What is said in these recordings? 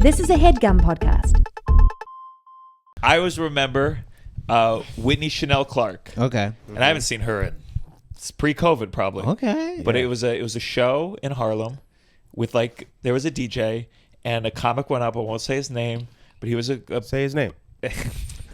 This is a Headgum podcast. I always remember Whitney Chanel Clark. Okay. And I haven't seen her in it's pre-COVID probably. Okay. But it was a show in Harlem with there was a DJ and a comic went up. I won't say his name, but he was Say his name.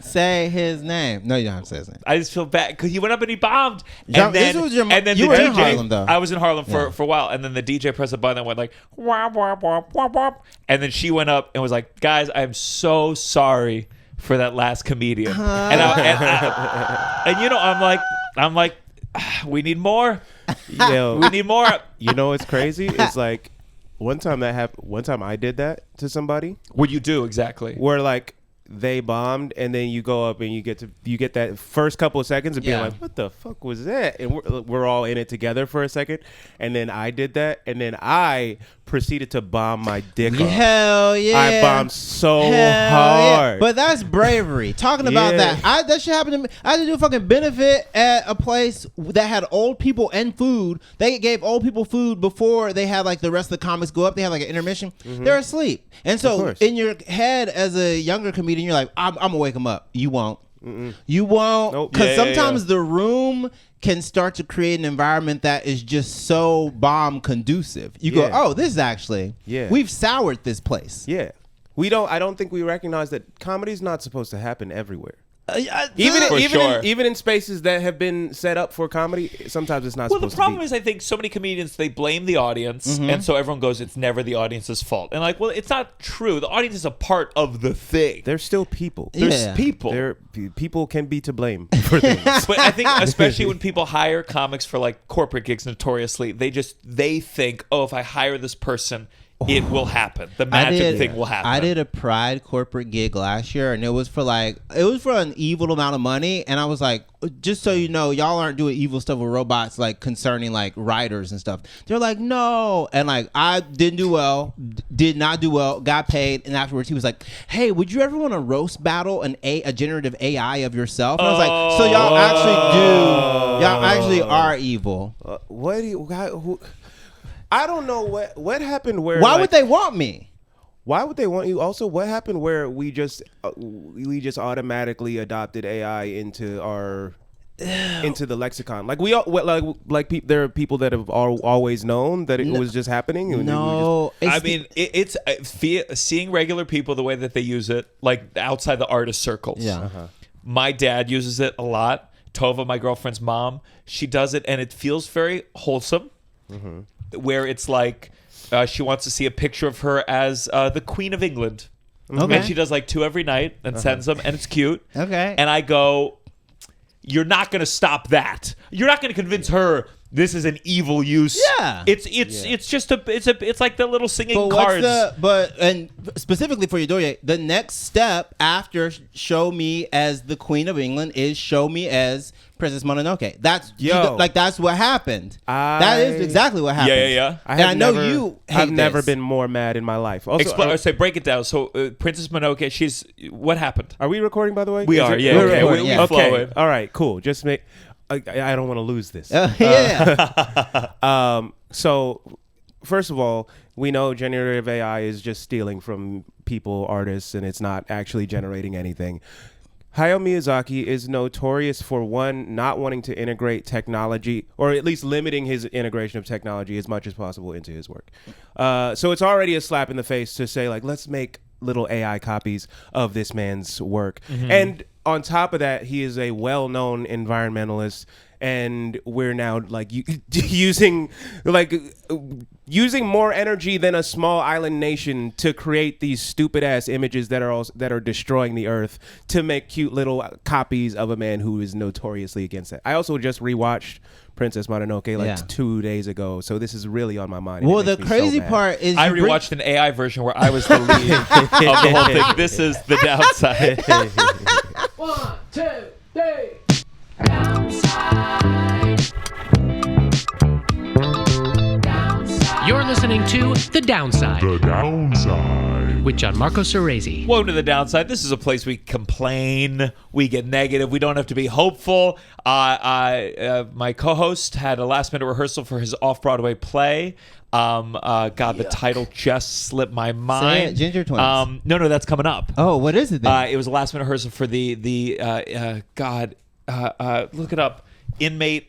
Say his name. No, you don't have to say his name. I just feel bad because he went up and he bombed. Yeah, And then, this was your- and then you the were DJ, in Harlem, though. I was in Harlem for a while, and then the DJ pressed a button and went like wah, wah, wah, wah, wah. And then she went up and was like, "Guys, I'm so sorry for that last comedian." And I'm like, we need more. Yo, We need more. you know what's crazy? It's like one time that happened. One time I did that to somebody. What you do exactly? Where they bombed, and then you go up and you get that first couple of seconds of being like, what the fuck was that? And we're all in it together for a second, and then I did that, and then I proceeded to bomb my dick off. Hell yeah. I bombed so hard. Yeah. But that's bravery. Talking about that. That shit happened to me. I had to do a fucking benefit at a place that had old people and food. They gave old people food before they had the rest of the comics go up. They had an intermission. Mm-hmm. They're asleep. And so in your head as a younger comedian, you're like, I'm going to wake them up. You won't. Mm-mm. You won't. Because sometimes the room can start to create an environment that is just so bomb conducive. You go, oh, this is actually, we've soured this place. Yeah. I don't think we recognize that comedy's not supposed to happen everywhere. Even in spaces that have been set up for comedy, sometimes it's not supposed to be. Well, the problem is I think so many comedians, they blame the audience, and so everyone goes, it's never the audience's fault. And it's not true. The audience is a part of the thing. They're still people. There's people. People can be to blame for things. But I think especially when people hire comics for corporate gigs notoriously, they think, oh, if I hire this person, it will happen. The magic thing will happen. I did a Pride corporate gig last year, and it was for an evil amount of money. And I was like, just so you know, y'all aren't doing evil stuff with robots, concerning writers and stuff. They're like, no. And I did not do well, got paid. And afterwards he was like, hey, would you ever want to roast battle a generative AI of yourself? And I was like, so y'all actually are evil. What do you... I don't know what happened where. Why would they want me? Why would they want you? Also, what happened where we just automatically adopted AI into the lexicon? There are people that have always known that it was just happening. It's seeing regular people the way that they use it, outside the artist circles. Yeah. Uh-huh. My dad uses it a lot. Tovah, my girlfriend's mom, she does it, and it feels very wholesome. Mm-hmm. Where it's she wants to see a picture of her as the Queen of England. Okay. And she does 2 every night and sends them, and it's cute. Okay. And I go, you're not going to stop that. You're not going to convince her this is an evil use. Yeah. It's just it's like the little singing cards. And specifically for Yedoye, the next step after show me as the Queen of England is show me as Princess Mononoke. That's what happened. That is exactly what happened. Yeah. I've never been more mad in my life. Also, break it down. So Princess Mononoke, what happened? Are we recording, by the way? We are. Yeah. Okay. We're flowing. All right. Cool. Just make. I don't want to lose this. So, first of all, we know generative AI is just stealing from people, artists, and it's not actually generating anything. Hayao Miyazaki is notorious for, one, not wanting to integrate technology, or at least limiting his integration of technology as much as possible into his work. So it's already a slap in the face to say, let's make little AI copies of this man's work. Mm-hmm. And on top of that, he is a well-known environmentalist, and we're now using more energy than a small island nation to create these stupid ass images that are destroying the earth to make cute little copies of a man who is notoriously against that. I also just rewatched Princess Mononoke 2 days ago, so this is really on my mind. Well, the crazy part is I rewatched an AI version where I was the lead of the whole thing. This is the downside. 1, 2, 3. Downside. You're listening to The Downside. The Downside. with Gianmarco Soresi. Welcome to The Downside. This is a place we complain, we get negative, we don't have to be hopeful. My co-host had a last-minute rehearsal for his off-Broadway play. The title just slipped my mind. Ginger Twins. No, that's coming up. Oh, what is it then? It was a last-minute rehearsal for look it up. Inmate,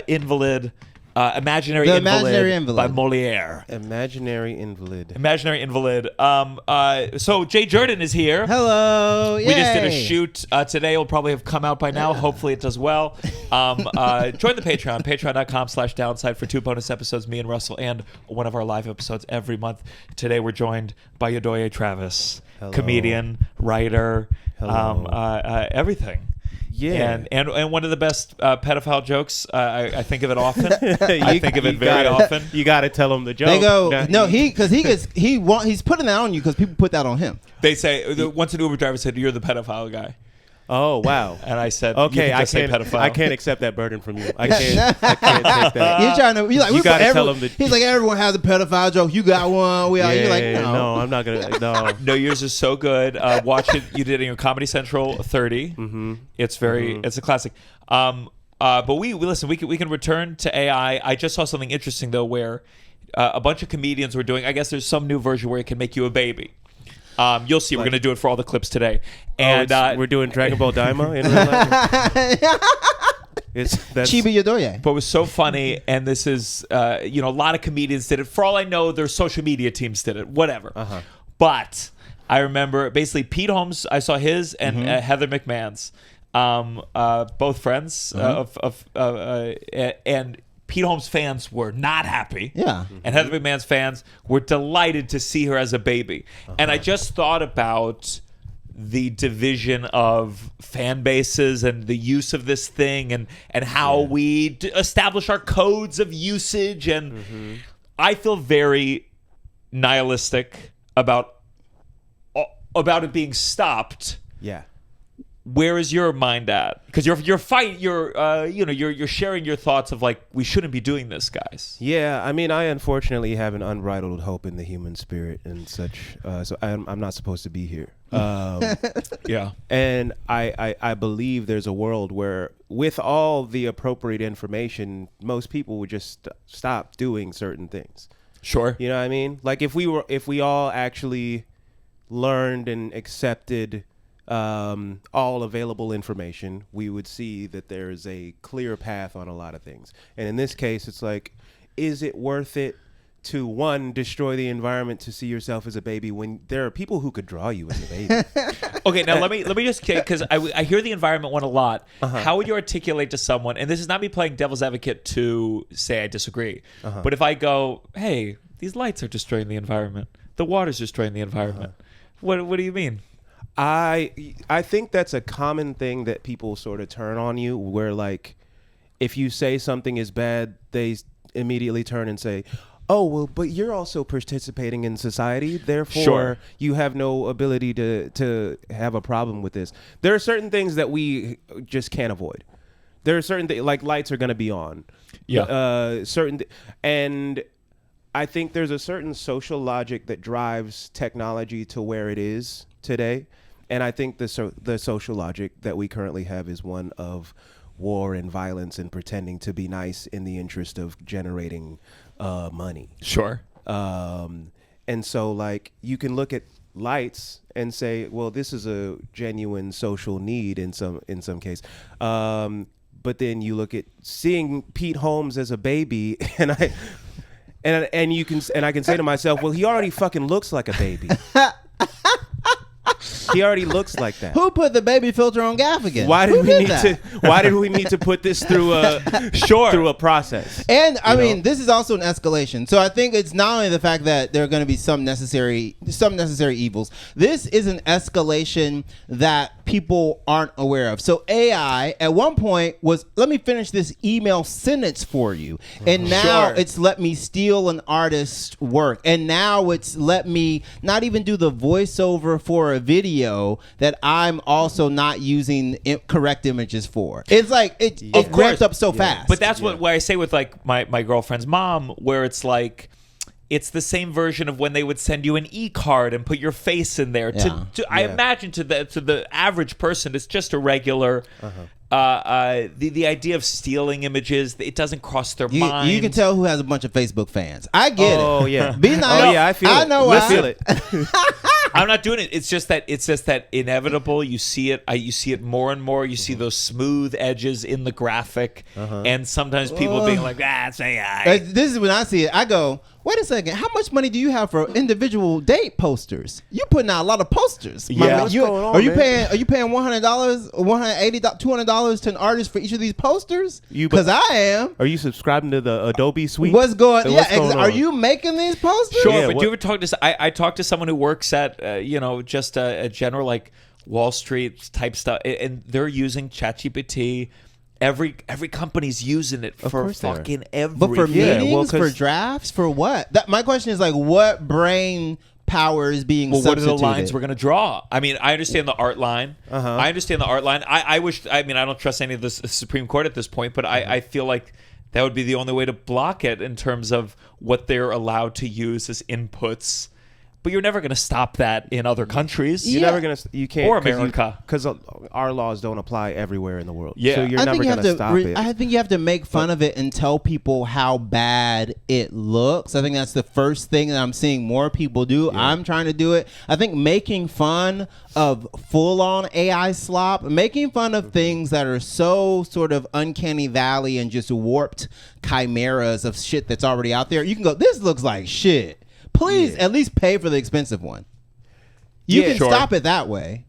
invalid, imaginary invalid by Moliere. Imaginary invalid. So Jay Jurden is here. Hello. Yay. We just did a shoot today. It'll probably have come out by now. Hopefully it does well. Join the Patreon, patreon.com/downside for 2 bonus episodes, me and Russell, and one of our live episodes every month. Today we're joined by Yedoye Travis, Hello. comedian, writer, everything. Yeah, and one of the best pedophile jokes. I think of it often. I think of it very often. You got to tell them the joke. They go, he's putting that on you because people put that on him. They say once an Uber driver said, "You're the pedophile guy," Oh wow! and I said, "Okay, I can't. Pedophile. I can't accept that burden from you. I can't take that." You're trying to. You're like, You gotta tell him he's like, everyone has a pedophile joke. You got one. You're like, no. I'm not gonna. No. No, yours is so good. Watch it. You did it in your Comedy Central 30. Mm-hmm. It's very. It's a classic. But we listen. We can return to AI. I just saw something interesting though, where a bunch of comedians were doing. I guess there's some new version where it can make you a baby. You'll see. We're going to do it for all the clips today. And we're doing Dragon Ball Daima in real life. That's Chibi Yedoye. But it was so funny, and this is, a lot of comedians did it. For all I know, their social media teams did it. Whatever. Uh-huh. But I remember basically Pete Holmes. I saw his and Heather McMahon's, both friends and Pete Holmes' fans were not happy. Yeah. And Heather McMahon's fans were delighted to see her as a baby. And I just thought about the division of fan bases and the use of this thing and how we establish our codes of usage. And I feel very nihilistic about it being stopped. Yeah. Where is your mind at? Because you're sharing your thoughts of like, we shouldn't be doing this, guys. Yeah, I mean, I unfortunately have an unbridled hope in the human spirit and such, so I'm not supposed to be here. Yeah. And I believe there's a world where, with all the appropriate information, most people would just stop doing certain things. Sure. You know what I mean? Like if we all actually learned and accepted all available information, we would see that there is a clear path on a lot of things. And in this case, it's like, is it worth it to, one, destroy the environment to see yourself as a baby when there are people who could draw you as a baby? Okay, now let me just, because I hear the environment one a lot. How would you articulate to someone, and this is not me playing devil's advocate to say I disagree, but if I go, hey, these lights are destroying the environment, the water's destroying the environment, what do you mean? I think that's a common thing that people sort of turn on you, where like if you say something is bad, they immediately turn and say, oh, well, but you're also participating in society, therefore you have no ability to have a problem with this. There are certain things that we just can't avoid. There are certain things, like lights are going to be on. Yeah. And I think there's a certain social logic that drives technology to where it is today. And I think the social logic that we currently have is one of war and violence and pretending to be nice in the interest of generating money. Sure. And so, like, you can look at lights and say, well, this is a genuine social need in some case. But then you look at seeing Pete Holmes as a baby, and I can say to myself, well, he already fucking looks like a baby. He already looks like that. Who put the baby filter on Gaffigan? Why did we need to put this through a process? And I mean, this is also an escalation. So I think it's not only the fact that there are going to be some necessary evils. This is an escalation that people aren't aware of. So AI at one point was, let me finish this email sentence for you, and now it's let me steal an artist's work, and now it's let me not even do the voiceover for a video that I'm also not using correct images for. It's like it ramped up so fast. But that's what I say with like my girlfriend's mom, where it's like it's the same version of when they would send you an e-card and put your face in there. I imagine to the average person, it's just a regular. The idea of stealing images, it doesn't cross their mind. You can tell who has a bunch of Facebook fans. I get it. Oh yeah. Be nice. Oh yeah, I feel it. I know Let's why. feel it. I'm not doing it. It's just that inevitable. You see it. You see it more and more. You see those smooth edges in the graphic, and sometimes people being like, "It's AI." This is when I see it. I go, wait a second. How much money do you have for individual date posters? You putting out a lot of posters. Yeah. What's going on, are you man? paying $100 or $180, $200 to an artist for each of these posters? You- Because I am. Are you subscribing to the Adobe suite? What's going? And Yeah, what's going are on? you making these posters? Sure, Yeah, but what- do you ever talk to? I talked to someone who works at just a general like Wall Street type stuff, and they're using ChatGPT. Every company's using it for course they are. fucking everything. But for Yeah, well, meetings, for 'cause- drafts, for what? My question is like, what brain power is being Well, what are the substituted? lines we're going to draw? I mean, I understand the art line. I understand the art line. I wish. I mean, I don't trust any of the Supreme Court at this point, but I feel like that would be the only way to block it in terms of what they're allowed to use as inputs. But you're never going to stop that in other countries. You're never gonna. You can't. Or America. because our laws don't apply everywhere in the world. Yeah. So you're I never think you have gonna to. stop it. I think you have to make fun of it and tell people how bad it looks. I think that's the first thing that I'm seeing more people do. I'm trying to do it. I think making fun of full-on AI slop, making fun of things that are so sort of uncanny valley and just warped chimeras of shit that's already out there. You can go, this looks like shit. Please at least pay for the expensive one. You can stop it that way.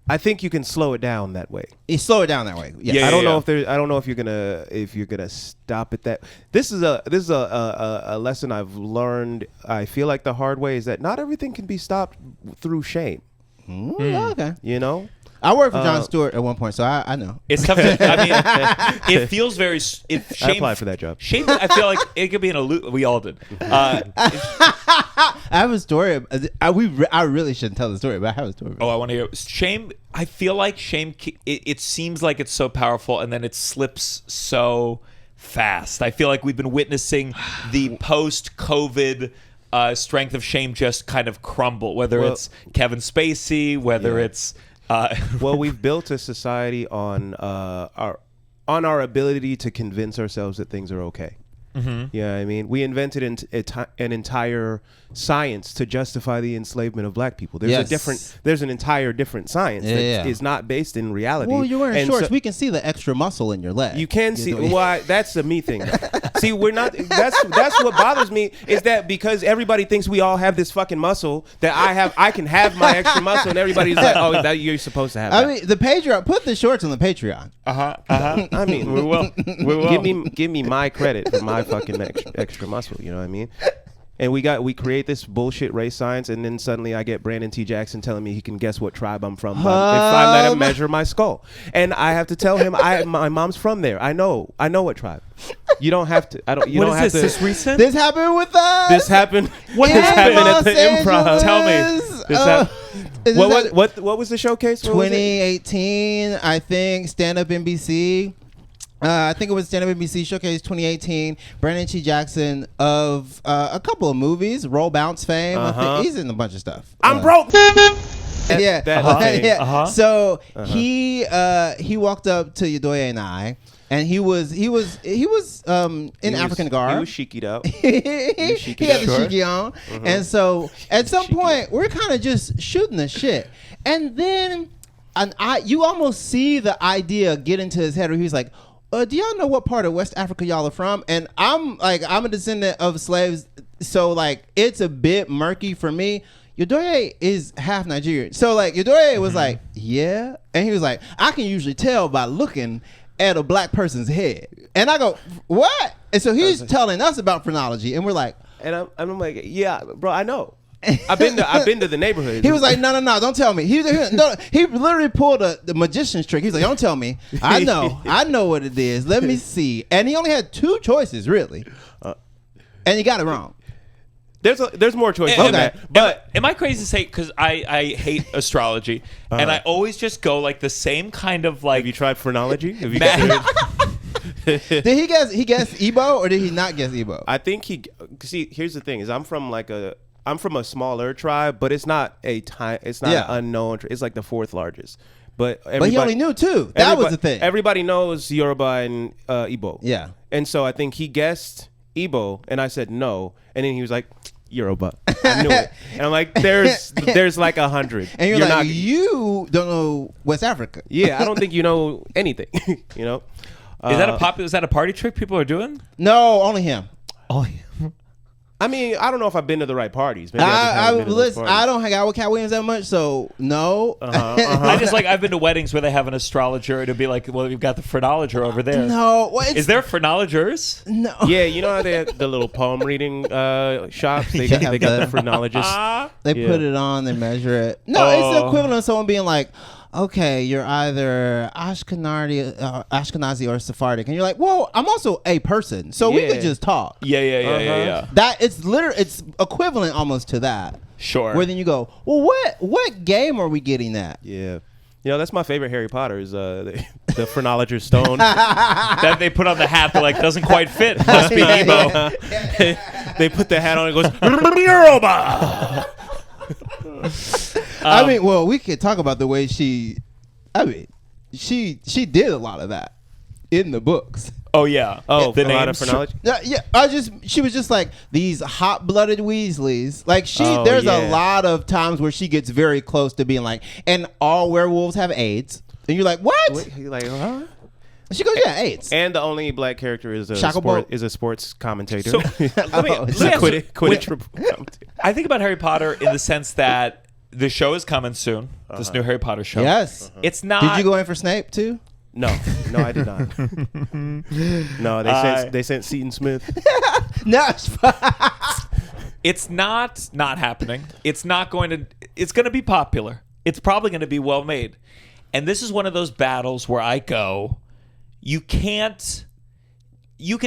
I think you can slow it down that way. You slow it down that way. Yeah. Yeah. I don't know if there. I don't know if you're gonna stop it. That this is a lesson I've learned. I feel like the hard way is that not everything can be stopped through shame. Okay. You know. I worked for Jon Stewart at one point, so I know. It's tough to, I mean, it feels very. Shame, I applied for that job. Shame, I feel like it could be an allusion. We all did. I have a story. I really shouldn't tell the story, but I have a story. I want to hear. Shame, I feel like shame, it seems like it's so powerful and then it slips so fast. I feel like we've been witnessing the post-COVID strength of shame just kind of crumble, whether it's Kevin Spacey, whether it's... Well, we've built a society on our ability to convince ourselves that things are okay. Yeah, I mean, we invented an entire science to justify the enslavement of black people. There's an entire different science that is not based in reality. Well, you're wearing And shorts. so- We can see the extra muscle in your leg. You can see why. That's a me thing. See, we're not. That's what bothers me is that because everybody thinks we all have this fucking muscle that I can have my extra muscle, and everybody's like, oh, that you're supposed to have. I that. mean, the Patreon. Put the shorts on the Patreon. I mean, We will. give me my credit for my fucking extra muscle. You know what I mean? And we create this bullshit race science, and then suddenly I get Brandon T. Jackson telling me he can guess what tribe I'm from if I let him measure my skull, and I have to tell him my mom's from there. I know what tribe. You don't have to. I don't. You What don't is have this? to. This recent? This happened with us. This happened. What This happened at the Improv. Tell me. What was the showcase? What was it? 2018, I think. Stand Up NBC. I think it was Stand Up NBC Showcase 2018. Brandon T. Jackson of a couple of movies, Roll Bounce fame. I think he's in a bunch of stuff. I'm broke. Yeah. that thing. So he walked up to Yedoye and I, and he was in African garb. He was shikied out. he had the shiki on. And so at some point we're kind of just shooting the shit. And then you almost see the idea get into his head where he's like, do y'all know what part of West Africa y'all are from? And I'm a descendant of slaves, so like it's a bit murky for me. Yedoye is half Nigerian. So like Yedoye was like, yeah. And he was like, I can usually tell by looking at a black person's head. And I go, what? And so he's telling us about phrenology, and we're like, And I'm like, yeah, bro, I know. I've been to the neighborhood. he was like, no, don't tell me. He literally pulled the magician's trick. He's like, don't tell me. I know what it is. Let me see. And he only had two choices, really. And he got it wrong. There's more choices Okay. than that. But am I crazy to say, because I hate astrology, and I always just go like the same kind of like... have you tried phrenology? Have you Ma- Did he guess Igbo or did he not guess Igbo? I think see, here's the thing: is I'm from a smaller tribe, but it's not an unknown. It's like the 4th largest. But he only knew 2. That was the thing. Everybody knows Yoruba and Igbo. Yeah. And so I think he guessed Igbo, and I said no, and then he was like, Yoruba. I knew it. And I'm like, there's like 100. And you're like, you don't know West Africa. Yeah, I don't think you know anything. You know. Is that a party trick people are doing? No, only him. Oh, I mean, I don't know if I've been to the right parties. Maybe Listen, I don't hang out with Cat Williams that much, so no. I've been to weddings where they have an astrologer to be like, well, you've got the phrenologer over there. No, is there phrenologers? No. Yeah, you know how they have the little palm reading shops? They got the phrenologists. They put it on, they measure it. No, it's the equivalent of someone being like, okay, you're either Ashkenazi or Sephardic, and you're like, well, I'm also a person, so we could just talk. Yeah. That it's equivalent almost to that. Sure. Where then you go, well, what game are we getting at? Yeah. You know, that's my favorite Harry Potter is the Phrenologer stone. That they put on the hat that like doesn't quite fit. Must be Emo. They put the hat on and it goes, Yoruba! I mean, well, we could talk about the way she did a lot of that in the books. Oh yeah. Oh, the a lot names. of phrenology. Yeah, she was just like these hot-blooded Weasleys. Like there's a lot of times where she gets very close to being like, and all werewolves have AIDS, and you're like, what? You're like, huh? She goes, yeah, AIDS. And the only black character is a sports commentator. So let me Quidditch commentator. I think about Harry Potter in the sense that the show is coming soon. This new Harry Potter show. Yes. It's not. Did you go in for Snape too? No, I did not. No, they sent Seton Smith. No, it's not happening. It's going to be popular. It's probably going to be well made. And this is one of those battles where I go, you can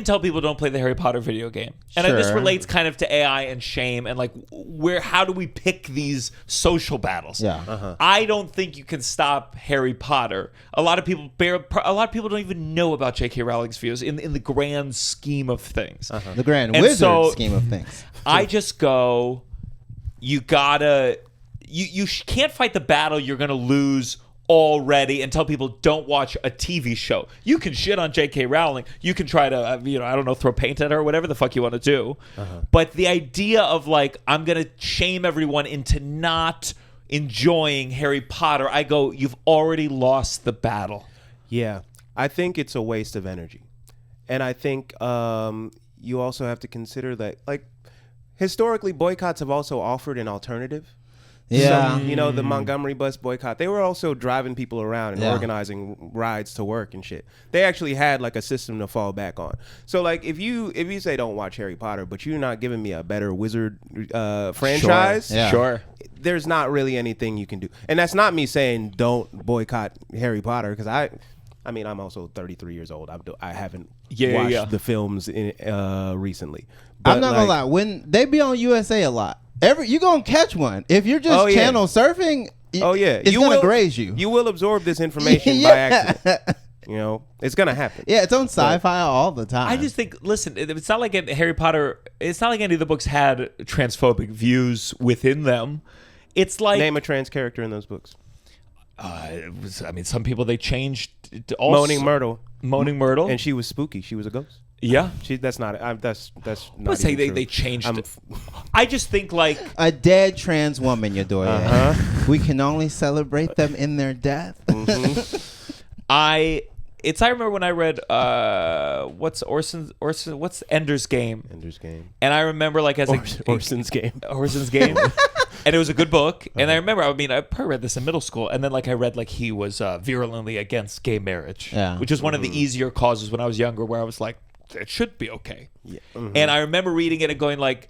tell people don't play the Harry Potter video game. And this relates kind of to AI and shame and like how do we pick these social battles? Yeah. I don't think you can stop Harry Potter. A lot of people don't even know about J.K. Rowling's views in the grand scheme of things. The grand wizard scheme of things. I just go, you gotta, you can't fight the battle you're gonna lose already and tell people don't watch a TV show. You can shit on J.K. Rowling. You can try to, I don't know, throw paint at her or whatever the fuck you want to do. But the idea of like, I'm going to shame everyone into not enjoying Harry Potter, I go, you've already lost the battle. Yeah. I think it's a waste of energy. And I think you also have to consider that, like, historically, boycotts have also offered an alternative. Yeah. So, the Montgomery bus boycott, they were also driving people around and organizing rides to work and shit. They actually had like a system to fall back on. So like if you say don't watch Harry Potter, but you're not giving me a better wizard franchise, Sure. There's not really anything you can do. And that's not me saying don't boycott Harry Potter, because I mean, I'm also 33 years old. I haven't watched the films recently. But I'm not gonna lie. When they be on USA a lot, you gonna catch one. If you're just channel surfing, it's gonna graze you. You will absorb this information by accident. It's gonna happen. Yeah, it's on sci-fi all the time. I just think, listen, it's not like Harry Potter. It's not like any of the books had transphobic views within them. It's like name a trans character in those books. Some people they changed. Also, Moaning Myrtle, and she was spooky. She was a ghost. Yeah, that's not. That's not. Let's say they changed it. I just think like a dead trans woman, Yedoye. We can only celebrate them in their death. I remember when I read what's Ender's Game. Ender's Game. And I remember like as Orson's Game. Orson's Game. And it was a good book. And I remember, I probably read this in middle school. And then like I read like he was virulently against gay marriage, which is one of the easier causes when I was younger, where I was like, it should be okay. Yeah. And I remember reading it and going like,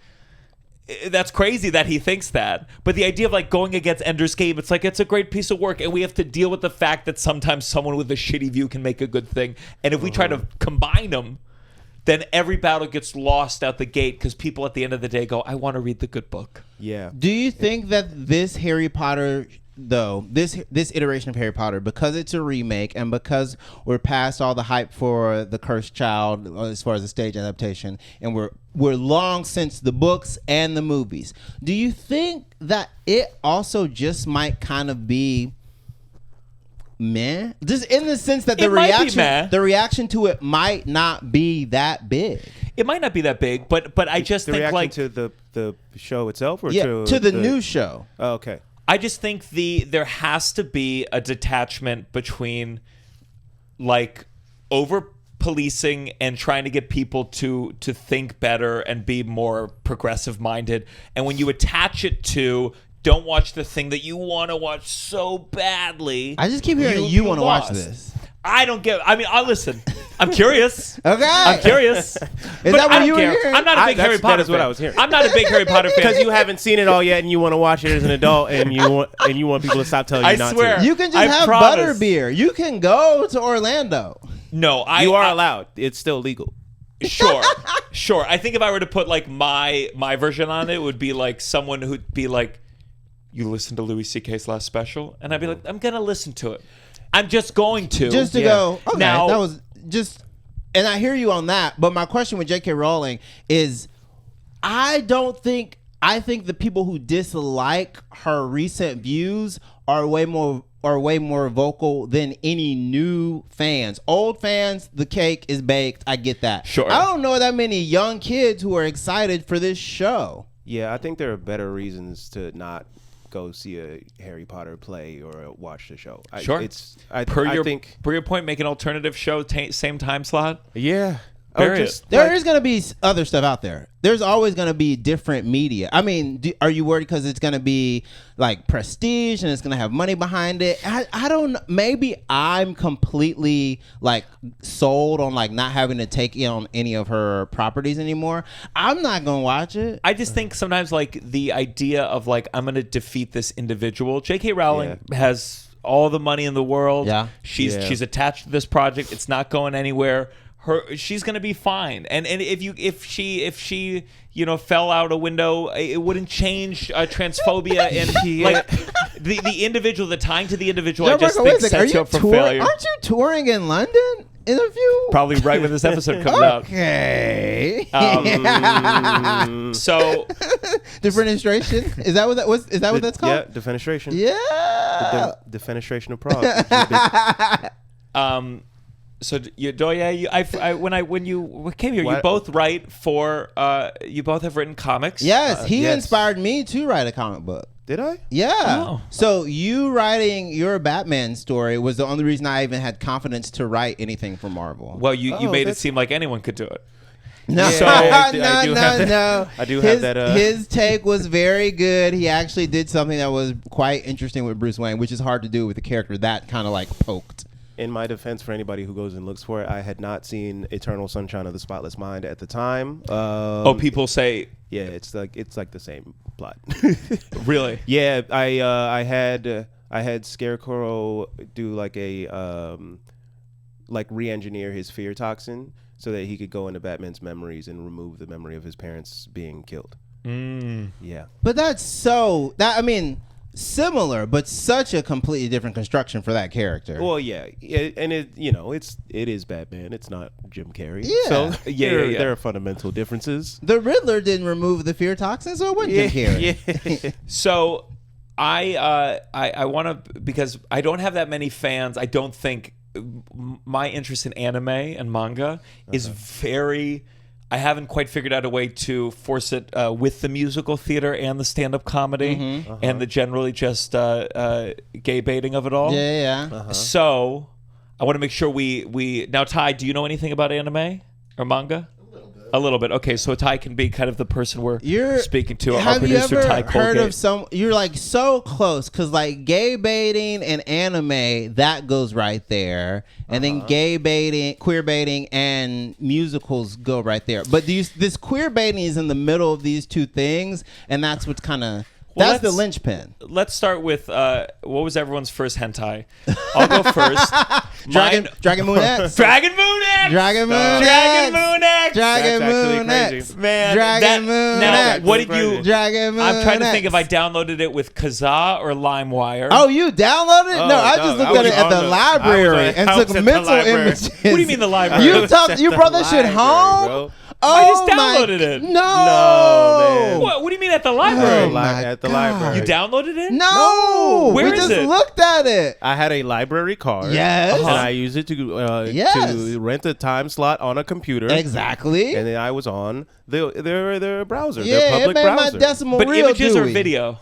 that's crazy that he thinks that. But the idea of like going against Ender's Game, it's like, it's a great piece of work, and we have to deal with the fact that sometimes someone with a shitty view can make a good thing. And if we try to combine them, then every battle gets lost out the gate, because people at the end of the day go, I want to read the good book. Yeah. Do you think that this Harry Potter though, this iteration of Harry Potter, because it's a remake and because we're past all the hype for the Cursed Child as far as the stage adaptation, and we're long since the books and the movies, do you think that it also just might kind of be meh? Just in the sense that the reaction to it might not be that big. It might not be that big, but I just think like to the show itself, or to the new show. Oh, okay. I just think there has to be a detachment between like over policing and trying to get people to think better and be more progressive minded, and when you attach it to don't watch the thing that you want to watch so badly. I just keep hearing you want to watch this. I don't get. I mean, I'll listen. I'm curious. Okay. I'm curious. Is that what you were hearing? I'm not a big Harry Potter fan. That is what I was hearing. I'm not a big Harry Potter fan. Because you haven't seen it all yet and you want to watch it as an adult and you want people to stop telling you not swear. to. You can just have butterbeer. You can go to Orlando. No, you are allowed. It's still legal. Sure. I think if I were to put like my version on it, would be like someone who'd be like, you listened to Louis C.K.'s last special? And I'd be like, I'm going to listen to it. I'm just going to. Just to go, okay, now, that was just, and I hear you on that, but my question with J.K. Rowling is, I think the people who dislike her recent views are way more vocal than any new fans. Old fans, the cake is baked. I get that. Sure. I don't know that many young kids who are excited for this show. Yeah, I think there are better reasons to not go see a Harry Potter play or watch the show. Sure. Per your point, make an alternative show, same time slot. Yeah. There is going to be other stuff out there. There's always going to be different media. I mean, are you worried because it's going to be like prestige and it's going to have money behind it? I don't. Maybe I'm completely like sold on like not having to take on any of her properties anymore. I'm not going to watch it. I just think sometimes like the idea of like I'm going to defeat this individual. J.K. Rowling has all the money in the world. Yeah. She's attached to this project. It's not going anywhere. She's gonna be fine, and if she fell out a window, it wouldn't change transphobia and like the individual, the tying to the individual. I just think sets you up for failure. Aren't you touring in London in a few? Probably right when this episode comes out. Okay. So defenestration, is that what that was? Is that what that's called? Yeah, defenestration. Yeah. The defenestration of Prague. So Yedoye, when you came here, you both write for. You both have written comics. Yes, he inspired me to write a comic book. Did I? Yeah. Oh. So you writing your Batman story was the only reason I even had confidence to write anything for Marvel. Well, you made it seem like anyone could do it. No, So, no. I do have that. His take was very good. He actually did something that was quite interesting with Bruce Wayne, which is hard to do with a character that kind of like poked. In my defense, for anybody who goes and looks for it, I had not seen Eternal Sunshine of the Spotless Mind at the time. People say, yeah, it's like the same plot. Really? Yeah, I had Scarecrow do like a like re-engineer his fear toxin so that he could go into Batman's memories and remove the memory of his parents being killed. Yeah, but similar, but such a completely different construction for that character. Well, yeah, and it is Batman. It's not Jim Carrey. Yeah. So there are fundamental differences. The Riddler didn't remove the fear toxin, so it wasn't Jim Carrey. Yeah. So I want to, because I don't have that many fans. I don't think my interest in anime and manga is very. I haven't quite figured out a way to force it with the musical theater and the stand-up comedy and the generally just gay baiting of it all. Yeah. So I want to make sure we now. Ty, do you know anything about anime or manga? A little bit. Okay, so Ty can be kind of the person we're speaking to. Our producer, Ty Colgate. Heard of some? You're like so close because like gay baiting and anime that goes right there, and then gay baiting, queer baiting, and musicals go right there. But this queer baiting is in the middle of these two things, and that's what's kind of. That's the linchpin. Let's start with what was everyone's first hentai? I'll go first. Dragon Moon X. Dragon Moon X. Dragon Moon X. Dragon Moon X. Dragon That's actually Moon crazy. X. Man, Dragon Moon now, X. what did you? Dragon Moon I'm trying to X. think if I downloaded it with Kazaa or LimeWire. Oh, you downloaded it? Oh, No, I no, just I looked at was it at on the the- library and I was took at the mental library. images. What do you mean the library? You brought that shit home? Bro. Oh, I just my- downloaded it. No, man. What do you mean at the library? Oh, my At the God. library. You downloaded it? No, Where we is just it? looked at it. I had a library card. Yes. And I used it to Yes. to rent a time slot on a computer. Exactly. And then I was on their browser, Yeah, their it public made browser. my decimal But real images or gooey. video?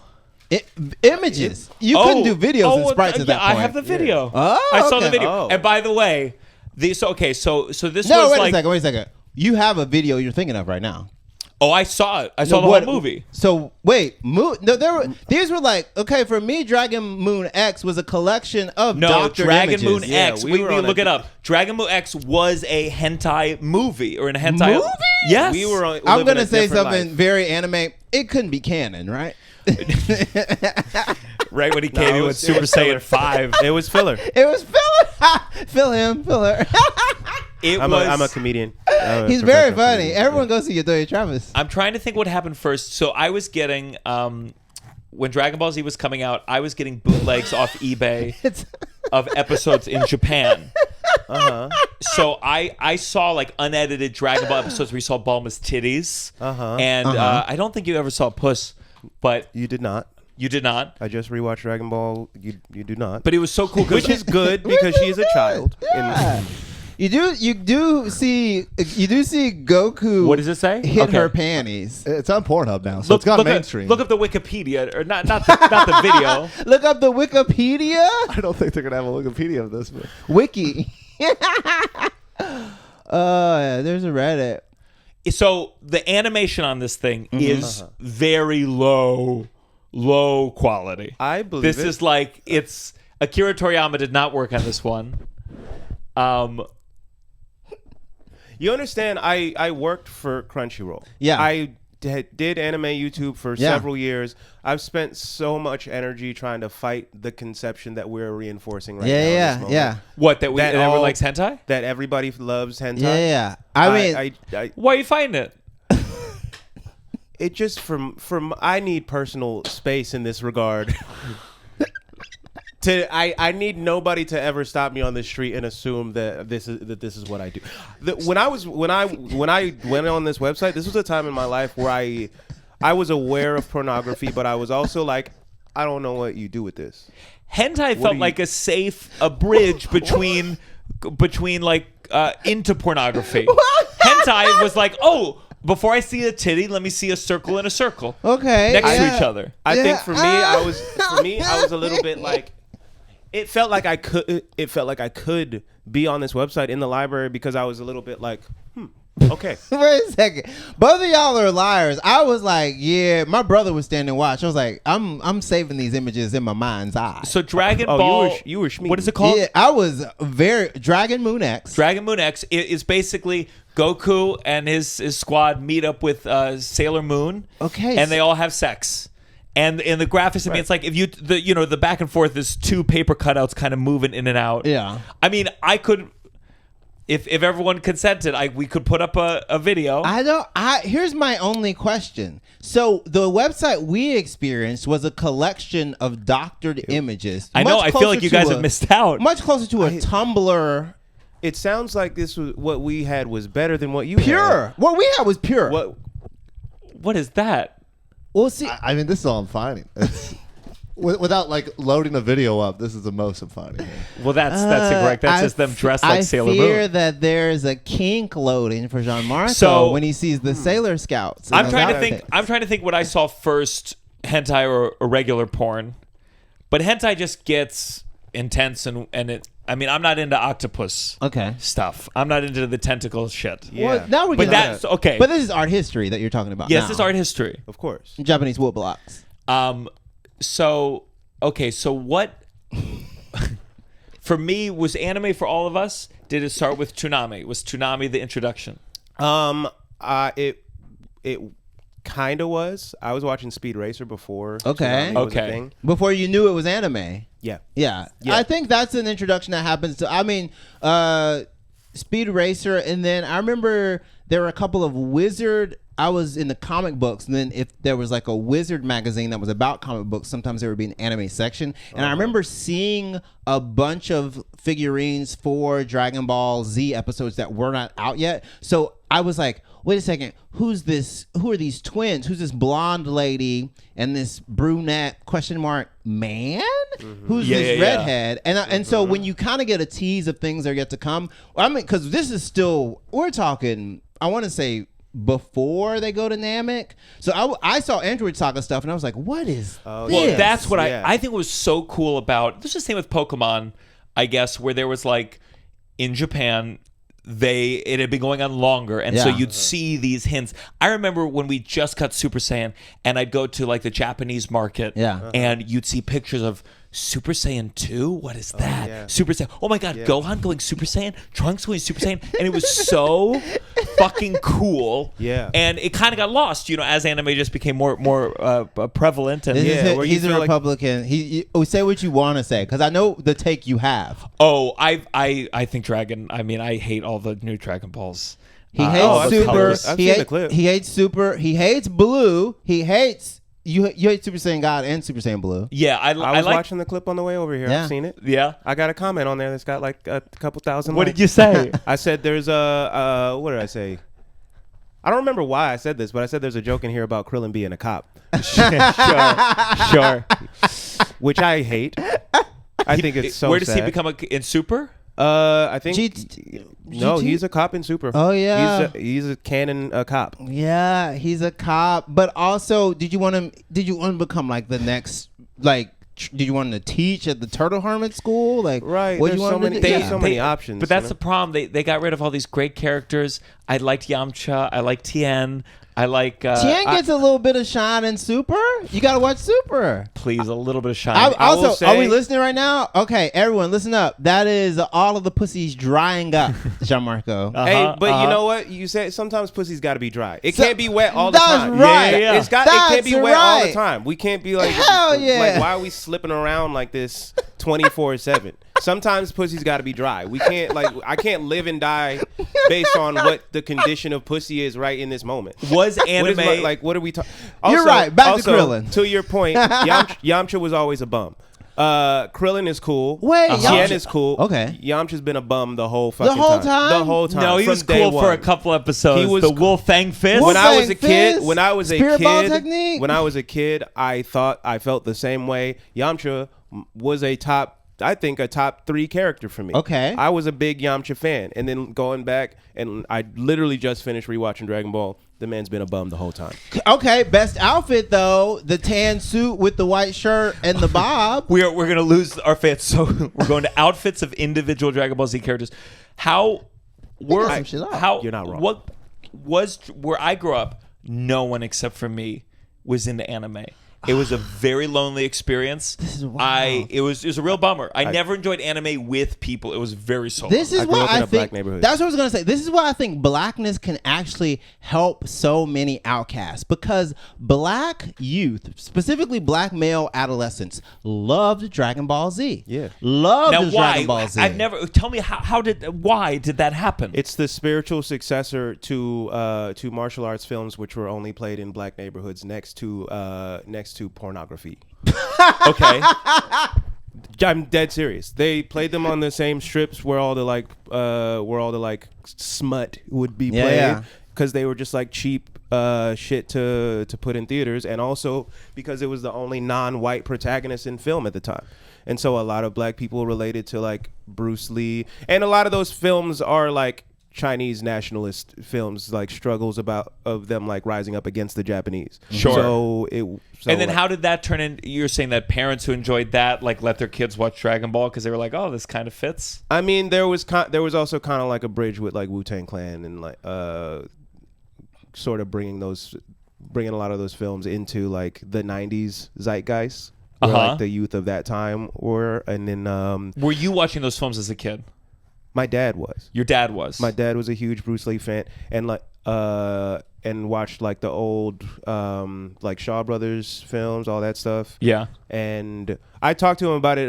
Images. You couldn't do videos and sprites at that I point. have the video. Oh, I saw the okay. video. Oh. And by the way, so this No, was wait like. a second. You have a video you're thinking of right now. Oh, I saw it. I saw No, the what- whole movie. So wait, these were like, okay, for me, Dragon Moon X was a collection of No, doctored Dragon images. Moon Yeah, X. we We were on look a- it up. Dragon Moon X was a hentai movie or an hentai Movie? Yes, We were on. I'm living gonna a say different something life. very anime. It couldn't be canon, right? right when he came in it with was- Super it was Saiyan 5. It was filler. It was filler. Fill him, fill her. I'm I'm a comedian. I'm a He's very professional funny. comedian. Everyone goes to Yedoye Travis. I'm trying to think what happened first. So I was getting when Dragon Ball Z was coming out, I was getting bootlegs off eBay It's of episodes in Japan. Uh-huh. So I saw like unedited Dragon Ball episodes where you saw Bulma's titties. Uh-huh. And I don't think you ever saw Puss, but You did not. you did not. I just rewatched Dragon Ball. You do not. But it was so cool Which is good because she is a child. Yeah. You do see Goku. What does it say? Hit Okay. her panties. It's on Pornhub now, so it's gone mainstream. Look up the Wikipedia, or not the video. Look up the Wikipedia. I don't think they're gonna have a Wikipedia of this. But Wiki. There's a Reddit. So the animation on this thing is very low quality. I believe This it. is like it's Akira Toriyama did not work on this one. You understand? I worked for Crunchyroll. Yeah. I did anime YouTube for Yeah. several years. I've spent so much energy trying to fight the conception that we're reinforcing right now. in this moment. Yeah. What that That everyone all- likes hentai? That everybody loves hentai. Yeah. I mean, Why are you fighting it? It just from I need personal space in this regard. I need nobody to ever stop me on the street and assume that this is what I do. When I went on this website, this was a time in my life where I was aware of pornography, but I was also like, I don't know what you do with this. Hentai felt like a bridge between like into pornography. Hentai was like, oh, before I see a titty, let me see a circle and a circle okay. next to yeah. each other. I Yeah. think for me, I was a little bit like, it felt like I could be on this website in the library because I was a little bit like, okay. Wait a second. Both of y'all are liars. I was like, yeah, my brother was standing watch. I was like, I'm saving these images in my mind's eye. So Dragon Oh, Ball, you were schmeeding. what is it called? Yeah, I was very Dragon Moon X. Dragon Moon X is basically Goku and his squad meet up with Sailor Moon. Okay, and they all have sex. And in the graphics, I mean, it's like if the back and forth is two paper cutouts kind of moving in and out. Yeah. I mean, I could, if everyone consented, we could put up a video. Here's my only question. So the website we experienced was a collection of doctored images. I know. Much I feel like closer you to guys have missed out. Much closer to a Tumblr. It sounds like this was what we had was better than what you Pure. had. What we had was pure. What is that? Well, see, I mean, this is all I'm finding. It's, without like loading the video up, this is the most I'm finding. Well, that's incorrect. That's just them dressed like Sailor I fear Moon. that there's a kink loading for Gianmarco So- when he sees the Sailor Scouts. I'm trying to think what I saw first, hentai or regular porn. But hentai just gets intense and it. I mean, I'm not into octopus Okay. stuff. I'm not into the tentacle shit. Yeah. Well, now we're But getting that's okay. But this is art history that you're talking about. yes, now. this is art history. Of course. Japanese wood blocks. So what for me was anime for all of us? Did it start with Toonami? Was Toonami the introduction? It kind of was. I was watching Speed Racer before. Okay. Tsunami was a Okay. thing. Before you knew it was anime. Yeah. Yeah. Yeah. I think that's an introduction that happens to, I mean, Speed Racer, and then I remember there were a couple of I was in the comic books, and then if there was like a Wizard magazine that was about comic books, sometimes there would be an anime section. And I remember seeing a bunch of figurines for Dragon Ball Z episodes that were not out yet. So I was like, wait a second, who are these twins? Who's this blonde lady and this brunette man? Who's this redhead? And so when you kind of get a tease of things that are yet to come, I mean, because this is still, we're talking, I want to say before they go to Namek. So I saw Android Saga stuff and I was like, what is this? Well, that's what I think was so cool about, this is the same with Pokemon, I guess, where there was like, in Japan, it had been going on longer, and so you'd see these hints. I remember when we just got Super Saiyan, and I'd go to like the Japanese market, and you'd see pictures of Super Saiyan 2? What is that? yeah. Super Saiyan. Oh my God, Gohan going Super Saiyan? Trunks going Super Saiyan? And it was so fucking cool. Yeah. And it kind of got lost, as anime just became more prevalent. And He's a Republican. Say what you want to say, because I know the take you have. Oh, I think Dragon. I mean, I hate all the new Dragon Balls. He hates Super. I've seen the clip. He hates Super. He hates Blue. He hates you hate Super Saiyan God and Super Saiyan Blue. Yeah, I was watching the clip on the way over here. Yeah. I've seen it. Yeah, I got a comment on there that's got like a couple thousand. What likes. did you say? I said there's what did I say? I don't remember why I said this, but I said there's a joke in here about Krillin being a cop. Sure. Which I hate. I think it's so Where does sad. he become in Super? I think no, GT? he's a cop in Super. Oh, yeah. he's a canon cop. Yeah, he's a cop. But also, did you want to become like the next, like, did you want to teach at the Turtle Hermit School? Like, Right. What There's you want to do? there's so many options. But that's the problem. They got rid of all these great characters. I liked Yamcha. I like Tien. I like Tien gets a little bit of shine in Super. You got to watch Super. Please, a little bit of shine. I will Also, say- are we listening right now? Okay, everyone, listen up. That is all of the pussies drying up, Gianmarco. Hey, but you know what? You said sometimes pussy's got to be dry. It can't be wet all the That's time. right. Yeah. It can't be That's wet all the right. time. We can't be like, Hell yeah. like, why are we slipping around like this 24/7? Sometimes pussy's got to be dry. We can't I can't live and die based on what the condition of pussy is right in this moment. Was anime What are we talking? You're right. Back to Krillin. To your point, Yamcha was always a bum. Krillin is cool. Wait, Tien Yamcha- is cool. Okay. Yamcha's been a bum the whole fucking whole time? The whole time. No, he From was day cool one. for a couple episodes. He was the Wolf Fang Fist. When I was a Wolfgang kid, Fist? when I was a Spirit ball kid, technique? when I was a kid, I felt the same way. Yamcha was a top 3 character for me. Okay. I was a big Yamcha fan, and then going back, and I literally just finished rewatching Dragon Ball. The man's been a bum the whole time. Okay, best outfit though, the tan suit with the white shirt and the bob. We're going to lose our fans, so we're going to outfits of individual Dragon Ball Z characters. How were some shit up. how You're not wrong. What was where I grew up? No one except for me was into anime. It was a very lonely experience. This is wild. It was a real bummer. I never enjoyed anime with people. It was very solo. This is I grew what up in I a black think. neighborhood. That's what I was gonna say. This is why I think blackness can actually help so many outcasts, because black youth, specifically black male adolescents, loved Dragon Ball Z. Yeah. Loved now why? Dragon Ball Z. I've never. Tell me why did that happen? It's the spiritual successor to martial arts films, which were only played in black neighborhoods next to pornography. Okay. I'm dead serious. They played them on the same strips where all the smut would be Yeah, played, yeah. because they were just like cheap shit to put in theaters, and also because it was the only non-white protagonist in film at the time. And so a lot of black people related to like Bruce Lee, and a lot of those films are like Chinese nationalist films, like struggles of them like rising up against the Japanese. Sure. And then like, how did that turn in? You're saying that parents who enjoyed that like let their kids watch Dragon Ball because they were like, oh, this kind of fits. I mean, there was also kind of like a bridge with like Wu-Tang Clan and like sort of bringing a lot of those films into like the 90s zeitgeist, where like the youth of that time were. And then Were you watching those films as a kid? my dad was. Your dad was. My dad was a huge Bruce Lee fan, and like and watched like the old like Shaw Brothers films, all that stuff. Yeah. And I talked to him about it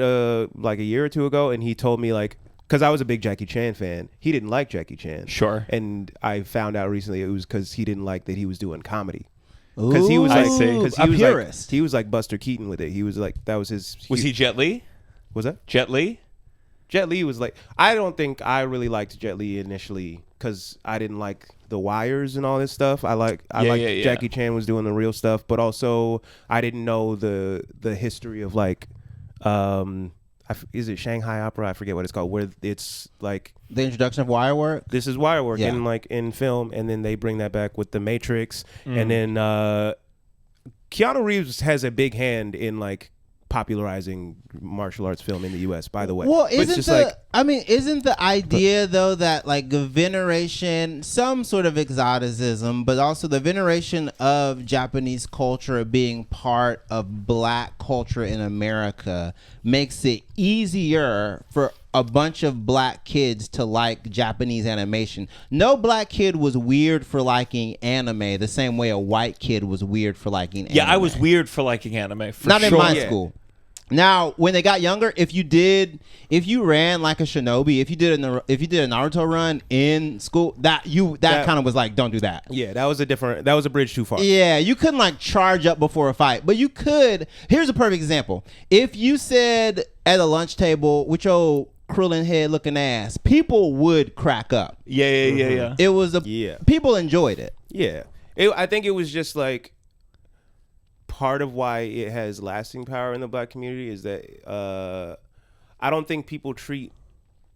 like a year or two ago, and he told me like, because I was a big Jackie Chan fan, he didn't like Jackie Chan. Sure. And I found out recently it was because he didn't like that he was doing comedy. Because he was I like, see. because a he was purist. like, he was like Buster Keaton with it. He was like, that was his. Was he Jet Li? Was that Jet Li? Jet Li was like, I don't think I really liked Jet Li initially because I didn't like the wires and all this stuff. I liked Jackie Chan was doing the real stuff, but also I didn't know the history of like, is it Shanghai Opera? I forget what it's called. Where it's like The introduction of wire work. this is wire work Yeah. in like in film, and then they bring that back with the Matrix, and then Keanu Reeves has a big hand in like popularizing martial arts film in the U.S. By the way, Well, But it's isn't just the like, I mean, isn't the idea though that like the veneration, some sort of exoticism, but also the veneration of Japanese culture being part of Black culture in America makes it easier for a bunch of Black kids to like Japanese animation. No Black kid was weird for liking anime the same way a white kid was weird for liking anime. Yeah, I was weird for liking anime. For Not sure. in my Yeah. school. Now, when they got younger, if you ran like a shinobi, if you did a Naruto run in school, that kind of was like, don't do that. yeah, that was a bridge too far. Yeah, you couldn't like charge up before a fight, but you could. Here's a perfect example. If you said at a lunch table with your Krillin head looking ass, people would crack up. Yeah. It was people enjoyed it. Yeah. I think it was just like part of why it has lasting power in the Black community is that I don't think people treat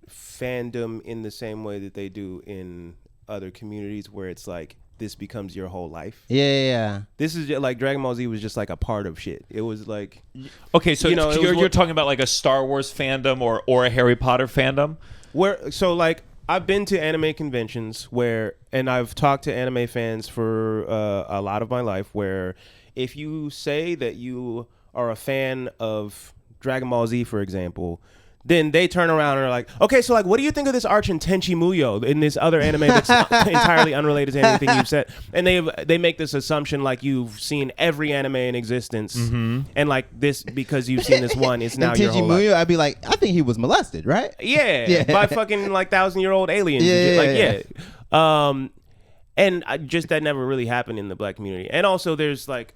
fandom in the same way that they do in other communities where it's like this becomes your whole life. Yeah. This is just, like Dragon Ball Z was just like a part of shit. It was like Okay, so You know, it was you're talking about like a Star Wars fandom or a Harry Potter fandom? like I've been to anime conventions and I've talked to anime fans for a lot of my life where if you say that you are a fan of Dragon Ball Z, for example, then they turn around and are like, okay, so like, what do you think of this arch in Tenchi Muyo in this other anime that's entirely unrelated to anything you've said? And they make this assumption like you've seen every anime in existence, and like this because you've seen this one, it's now And your whole Tenchi life. Muyo, I'd be like, I think he was molested, right? Yeah, by fucking like 1,000-year-old aliens. Yeah. And just that never really happened in the Black community. And also there's like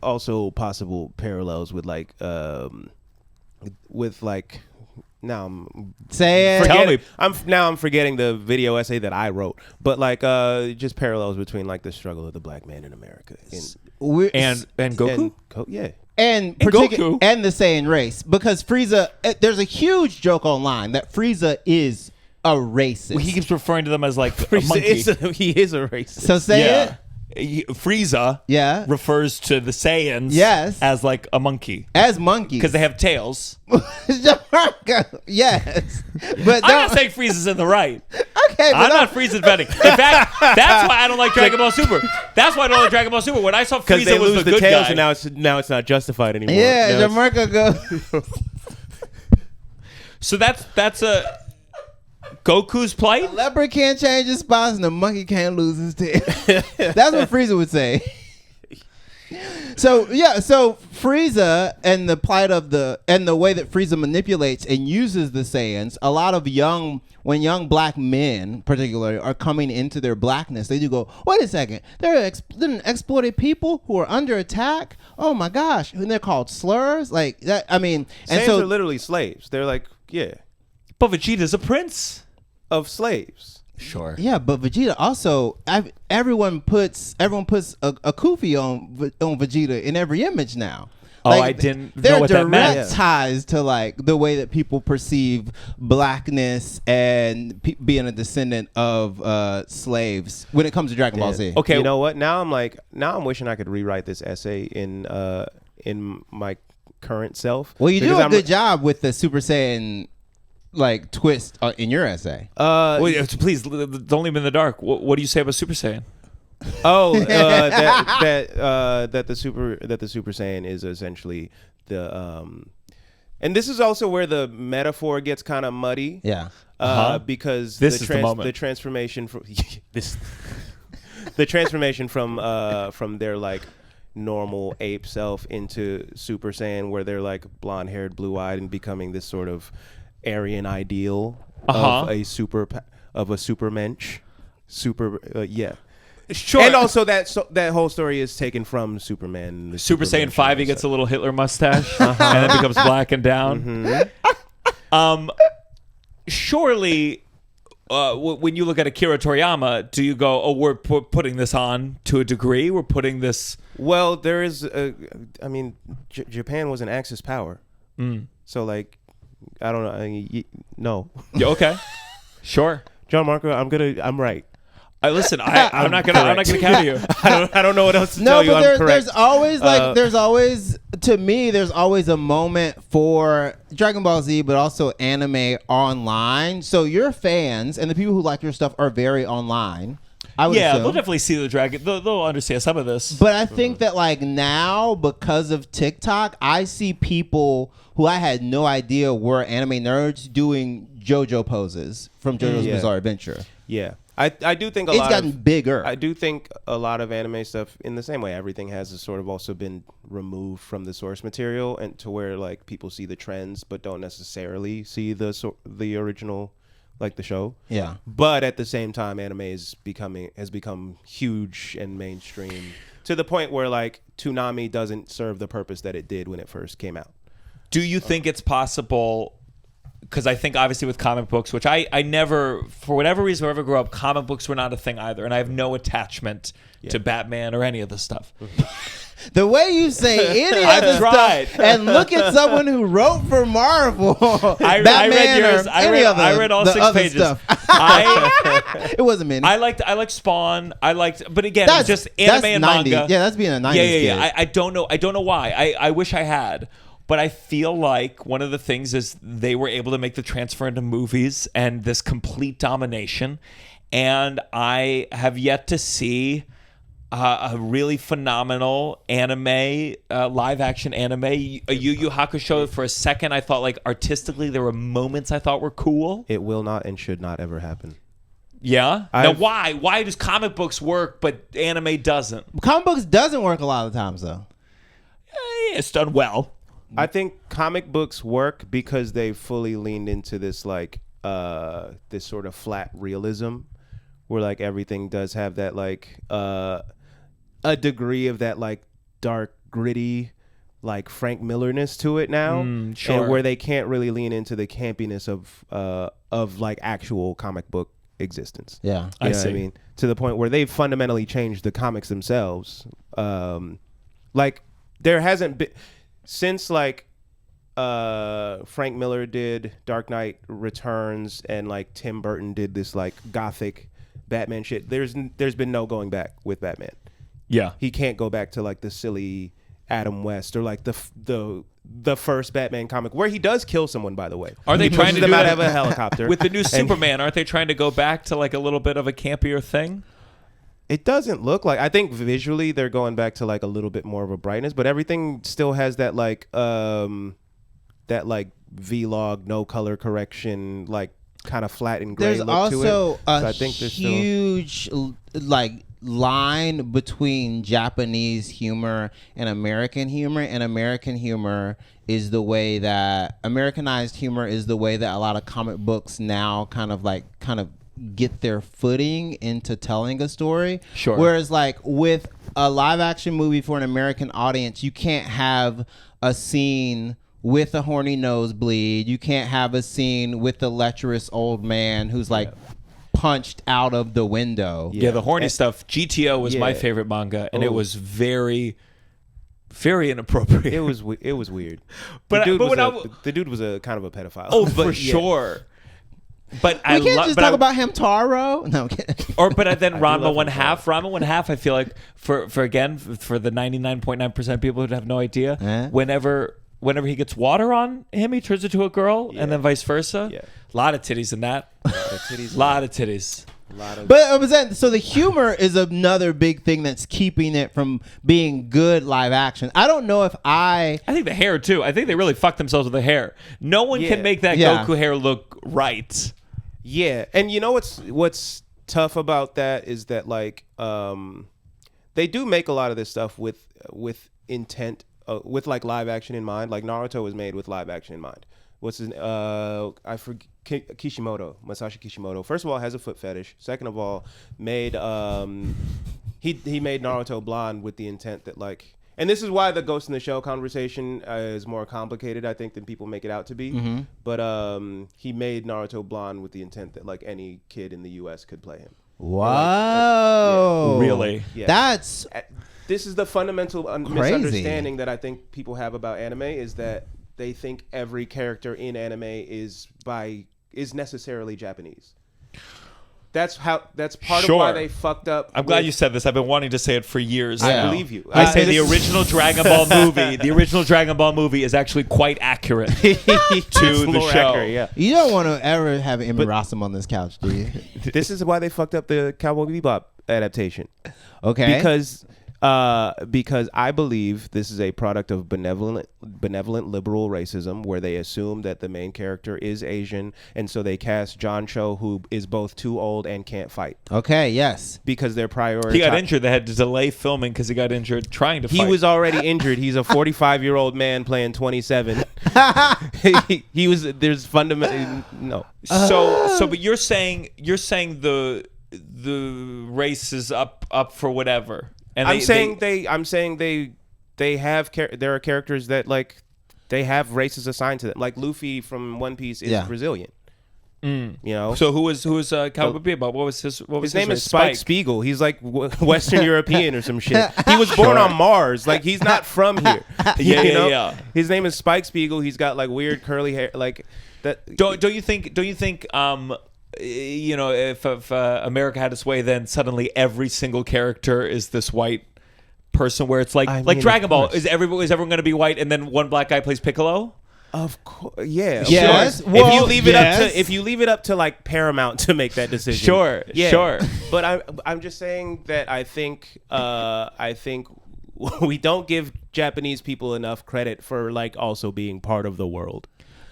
also possible parallels with like now I'm Say it. Tell me. I'm forgetting the video essay that I wrote, but like just parallels between like the struggle of the Black man in America And Goku? And Goku. and the Saiyan race, because Frieza, there's a huge joke online that Frieza is a racist. Well, he keeps referring to them as like a monkey. He is a racist. So say it. Frieza refers to the Saiyans as like a monkey. As monkeys. Because they have tails. Gianmarco, yes. But I'm not saying Frieza's in the right. Okay, but I'm not Frieza defending. In fact, that's why I don't like Dragon Ball Super. That's why I don't like Dragon Ball Super. When I saw Because they Frieza was lose the the good tails, guy. and now it's not justified anymore. Yeah, Now Gianmarco goes. So that's a Goku's plight? The leopard can't change his spots and the monkey can't lose his tail. That's what Frieza would say. So Frieza and the plight of and the way that Frieza manipulates and uses the Saiyans, a lot of young Black men particularly are coming into their blackness, they do go, wait a second, they're exploited people who are under attack. Oh my gosh, and they're called slurs like that. I mean, and Saiyans so are literally slaves. They're like, But Vegeta's a prince. of slaves. Sure. yeah, but Vegeta also, everyone puts a kufi on Vegeta in every image now. Oh, I didn't know what that meant. They're direct ties to like the way that people perceive blackness and being a descendant of slaves when it comes to Dragon Ball Z. Okay. You know what? Now I'm wishing I could rewrite this essay in my current self. Well, you do Because a I'm- good job with the Super Saiyan like twist in your essay. Wait, please, don't leave me in the dark. What do you say about Super Saiyan? That the Super Saiyan is essentially the And this is also where the metaphor gets kind of muddy. Yeah. Because This is the moment. the transformation from the transformation from their like normal ape self into Super Saiyan, where they're like blonde haired, blue eyed, and becoming this sort of Aryan ideal of a supermensch. Sure. And also that whole story is taken from Superman. the Super Saiyan 5, he show, gets so. a little Hitler mustache and then becomes black and down. Surely, when you look at Akira Toriyama, do you go, oh, we're putting this on to a degree? We're putting this... Well, there is, Japan was an Axis power. So, like, I don't know. No. Yeah, okay. Sure. Gianmarco, I'm right. Listen, I'm not gonna counter you. I don't know what else to No, tell you. but I'm correct. there's always there's always a moment for Dragon Ball Z, but also anime online. So your fans and the people who like your stuff are very online. I would assume. They'll definitely see the dragon. They'll understand some of this. But I think that like now, because of TikTok, I see people who I had no idea were anime nerds doing JoJo poses from JoJo's Bizarre Adventure. Yeah. I do think It's gotten bigger. I do think a lot of anime stuff, in the same way everything has sort of also been removed from the source material, and to where like people see the trends but don't necessarily see the original, like the show. Yeah. But at the same time, anime has become huge and mainstream to the point where like Toonami doesn't serve the purpose that it did when it first came out. Do you think it's possible? Because I think obviously with comic books, which I never, for whatever reason, wherever I grew up, comic books were not a thing either. And I have no attachment to Batman or any of this stuff. The way you say any I've of this tried. stuff, and look at someone who wrote for Marvel, I Batman read yours. or I any read, other, I read all the 6 other pages. stuff. It wasn't many. I liked Spawn. But again, it's just anime that's and 90. manga. Yeah, that's being a 90s kid. I don't know why. I wish I had. But I feel like one of the things is they were able to make the transfer into movies and this complete domination. And I have yet to see a really phenomenal anime, live action anime. A Yu Yu Hakusho, for a second, I thought like artistically there were moments I thought were cool. It will not and should not ever happen. Yeah? Now why? Why does comic books work but anime doesn't? Comic books doesn't work a lot of times, though. It's done well. I think comic books work because they fully leaned into this like this sort of flat realism, where like everything does have that like a degree of that like dark, gritty, like Frank Miller-ness to it now, sure. and where they can't really lean into the campiness of like actual comic book existence. Yeah. I You know see. what I mean? To the point where they've fundamentally changed the comics themselves. Like there hasn't been since like Frank Miller did Dark Knight Returns and like Tim Burton did this like gothic Batman shit. There's been no going back with Batman. Yeah. He can't go back to like the silly Adam West or like the first Batman comic where he does kill someone, by the way. Are they He trying pushes to them do out that of a helicopter with the new And Superman? Aren't they trying to go back to like a little bit of a campier thing? It doesn't look like. I think visually they're going back to like a little bit more of a brightness, but everything still has that like vlog, no color correction, like kind of flat and gray There's look also to it. a I think there's huge like line between Japanese humor and American humor, and Americanized humor is the way that a lot of comic books now kind of get their footing into telling a story. Sure. Whereas like with a live action movie for an American audience, you can't have a scene with a horny nosebleed. You can't have a scene with the lecherous old man who's like punched out of the window. Yeah, the horny stuff. GTO was my favorite manga, and it was very, very inappropriate. It was weird. But the dude was a kind of a pedophile. Oh, for sure. But We can't just talk about Hamtaro. No, I'm kidding. But then Ranma love one him, half. Ranma one half. I feel like for the 99.9% of people who have no idea, whenever he gets water on him, he turns into a girl, and then vice versa. Yeah. A lot of titties in that. titties. A lot of titties. But I was saying, so the humor is another big thing that's keeping it from being good live action. I don't know if I think the hair too. I think they really fucked themselves with the hair. No one can make that Goku hair look right. Yeah, and you know what's tough about that is that like they do make a lot of this stuff with intent, with like live action in mind. Like Naruto was made with live action in mind. What's his I forget, Kishimoto, Masashi Kishimoto. First of all, has a foot fetish. Second of all, made he made Naruto blonde with the intent that like, and this is why the Ghost in the Shell conversation is more complicated, I think, than people make it out to be. Mm-hmm. But he made Naruto blonde with the intent that like any kid in the U.S. could play him. Wow, really? Yeah. That's this is the fundamental misunderstanding that I think people have about anime is that they think every character in anime is necessarily Japanese. That's part of why they fucked up. I'm glad you said this. I've been wanting to say it for years. I believe you. I say the original Dragon Ball movie. The original Dragon Ball movie is actually quite accurate to the show. Accurate, yeah. You don't want to ever have Emi Rossum on this couch, do you? This is why they fucked up the Cowboy Bebop adaptation. Okay. Because I believe this is a product of benevolent liberal racism where they assume that the main character is Asian, and so they cast John Cho, who is both too old and can't fight. Okay, yes. Because their priority. He got injured. They had to delay filming because he got injured trying to fight. He was already injured. He's a 45-year-old man playing 27. He was. There's fundamentally no. But you're saying the race is up for whatever. And I'm saying they have there are characters that like they have races assigned to them. Like Luffy from One Piece is Brazilian. You know. So who was Cowboy Bebop? What was his name? Is Spike Spiegel. He's like Western European or some shit. He was born on Mars. Like he's not from here. Yeah. His name is Spike Spiegel. He's got like weird curly hair. Like that. Don't you think? You know, if America had its way, then suddenly every single character is this white person, where it's like Dragon Ball. Is everyone going to be white, and then one black guy plays Piccolo? Of course, yeah. Yes. Sure. Well, if you leave it up to like Paramount to make that decision, sure. But I'm just saying that I think we don't give Japanese people enough credit for like also being part of the world.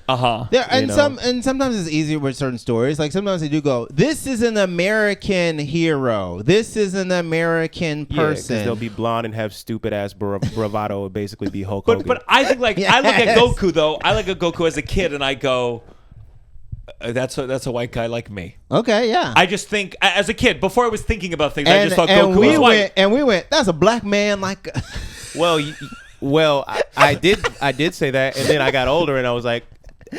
Sometimes it's easier with certain stories. Like sometimes they do go, "This is an American hero. This is an American person." Because they'll be blonde and have stupid ass bravado and basically be Hulk Hogan. But I think I look at Goku though. I look at Goku as a kid and I go, "That's a white guy like me." Okay, yeah. I just think as a kid, before I was thinking about things, I just thought Goku was white. And we went, "That's a black man like." Well, I did say that, and then I got older and I was like,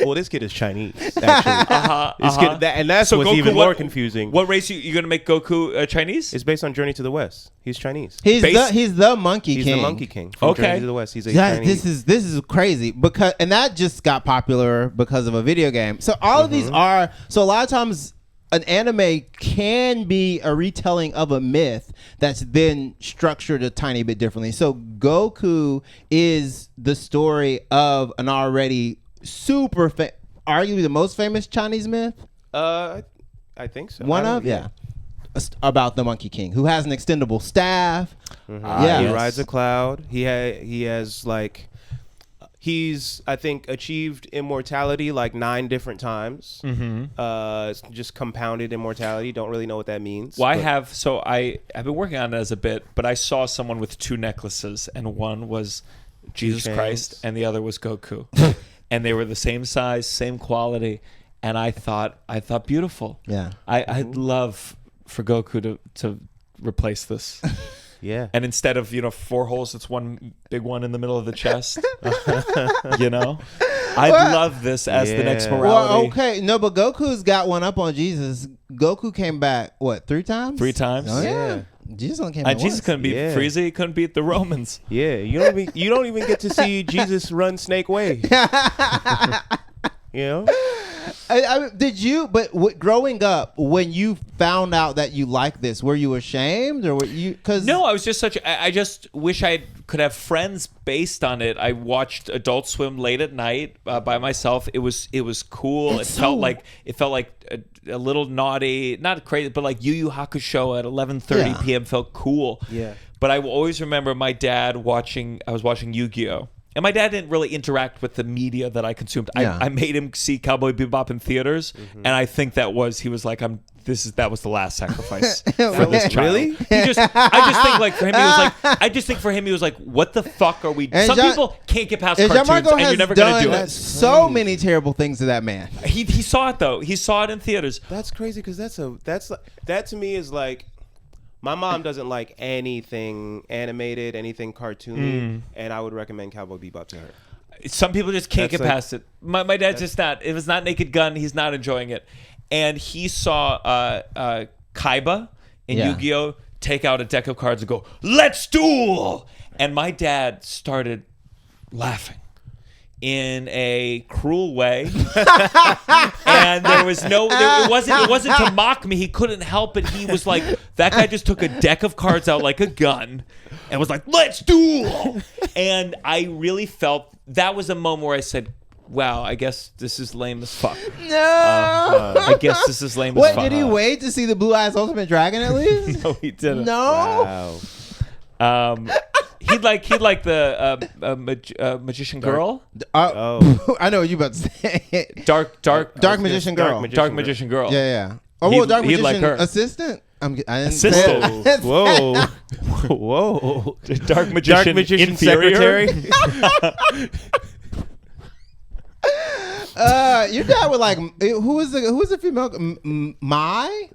well, this kid is Chinese, actually. Kid, and that's what's Goku, even more confusing. What race you going to make Goku Chinese? It's based on Journey to the West. He's Chinese. He's the Monkey King. He's the Monkey King from Journey to the West. He's Chinese. This is crazy and that just got popular because of a video game. So all of these are a lot of times an anime can be a retelling of a myth that's then structured a tiny bit differently. So Goku is the story of an already arguably the most famous Chinese myth. I think so. About the Monkey King, who has an extendable staff. He rides a cloud. He has like he's I think achieved immortality like 9 different times. Just compounded immortality. Don't really know what that means. Well, I've been working on it as a bit, but I saw someone with 2 necklaces, and one was Jesus Christ, and the other was Goku. And they were the same size, same quality, and I thought beautiful. Yeah, I'd love for Goku to replace this. Yeah, and instead of 4 holes, it's one big one in the middle of the chest. I'd love this as the next morality. Well, okay, no, but Goku's got one up on Jesus. Goku came back 3 times? 3 times. Oh yeah. Jesus only came back Jesus once. couldn't beat Frieza. He couldn't beat the Romans. Yeah, you don't even get to see Jesus run Snake Way. Did you? But growing up, when you found out that you liked this, were you ashamed or were you? Because no, I was just I just wish I could have friends based on it. I watched Adult Swim late at night by myself. It was cool. It felt like a little naughty, not crazy, but like Yu Yu Hakusho at 11:30 p.m. felt cool. Yeah. But I will always remember my dad I was watching Yu-Gi-Oh! And my dad didn't really interact with the media that I consumed. I made him see Cowboy Bebop in theaters, and I think he was like, that was the last sacrifice for this child. Really? I just think like for him he was like, what the fuck are we? Some people can't get past cartoons, Gianmarco and you're never gonna do it. So many terrible things to that man. He saw it though. He saw it in theaters. That's crazy because that to me is like. My mom doesn't like anything animated, anything cartoony, and I would recommend Cowboy Bebop to her. Some people just can't That's get past it. My dad's just not. If it's not Naked Gun, he's not enjoying it. And he saw Kaiba in Yu-Gi-Oh! Take out a deck of cards and go, "Let's duel!" And my dad started laughing in a cruel way, and there was it wasn't to mock me. He couldn't help it. He was like, that guy just took a deck of cards out like a gun and was like, "Let's duel!" And I really felt that was a moment where I said, wow, I guess this is lame as fuck. No. I guess this is lame as fuck. What, did he wait to see the Blue Eyes Ultimate Dragon at least? No, he didn't. No. Wow. He'd like the magician girl. I know what you about to say. Dark magician girl. Dark magician girl. Yeah. Oh, well, dark he'd magician like her. assistant. I didn't Assistant. say it. Whoa. Dark magician inferior. secretary. Your dad would like who is the female? Mai?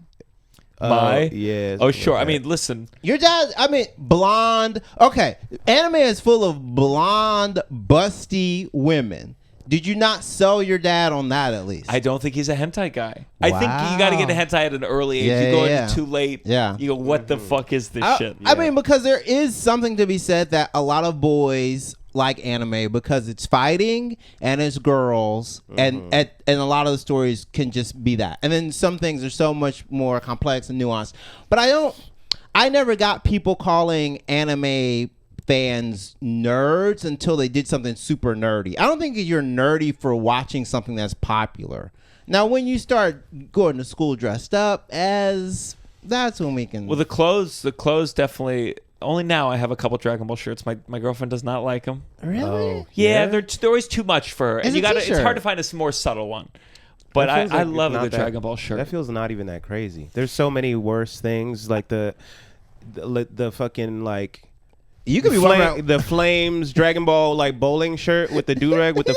Yes. Oh, sure. Okay. I mean, listen. Your dad, blonde. Okay, anime is full of blonde, busty women. Did you not sell your dad on that at least? I don't think he's a hentai guy. I think you got to get a hentai at an early age. You go in too late. Yeah. You go, what the fuck is this shit? I mean, because there is something to be said that a lot of boys like anime because it's fighting and it's girls, and a lot of the stories can just be that. And then some things are so much more complex and nuanced. But I never got people calling anime fans nerds until they did something super nerdy. I don't think you're nerdy for watching something that's popular. Now, when you start going to school dressed up that's when we can. Well, the clothes definitely. Only now I have a couple Dragon Ball shirts. My girlfriend does not like them. Really? Oh, Yeah, they're always too much for her, and It's a it's t-shirt. hard to find a more subtle one. But That feels I like love not the that- Dragon Ball shirt. That feels not even that crazy. There's so many worse things like the fucking like. You could be walking around. the Flames Dragon Ball like bowling shirt with the do-rag with the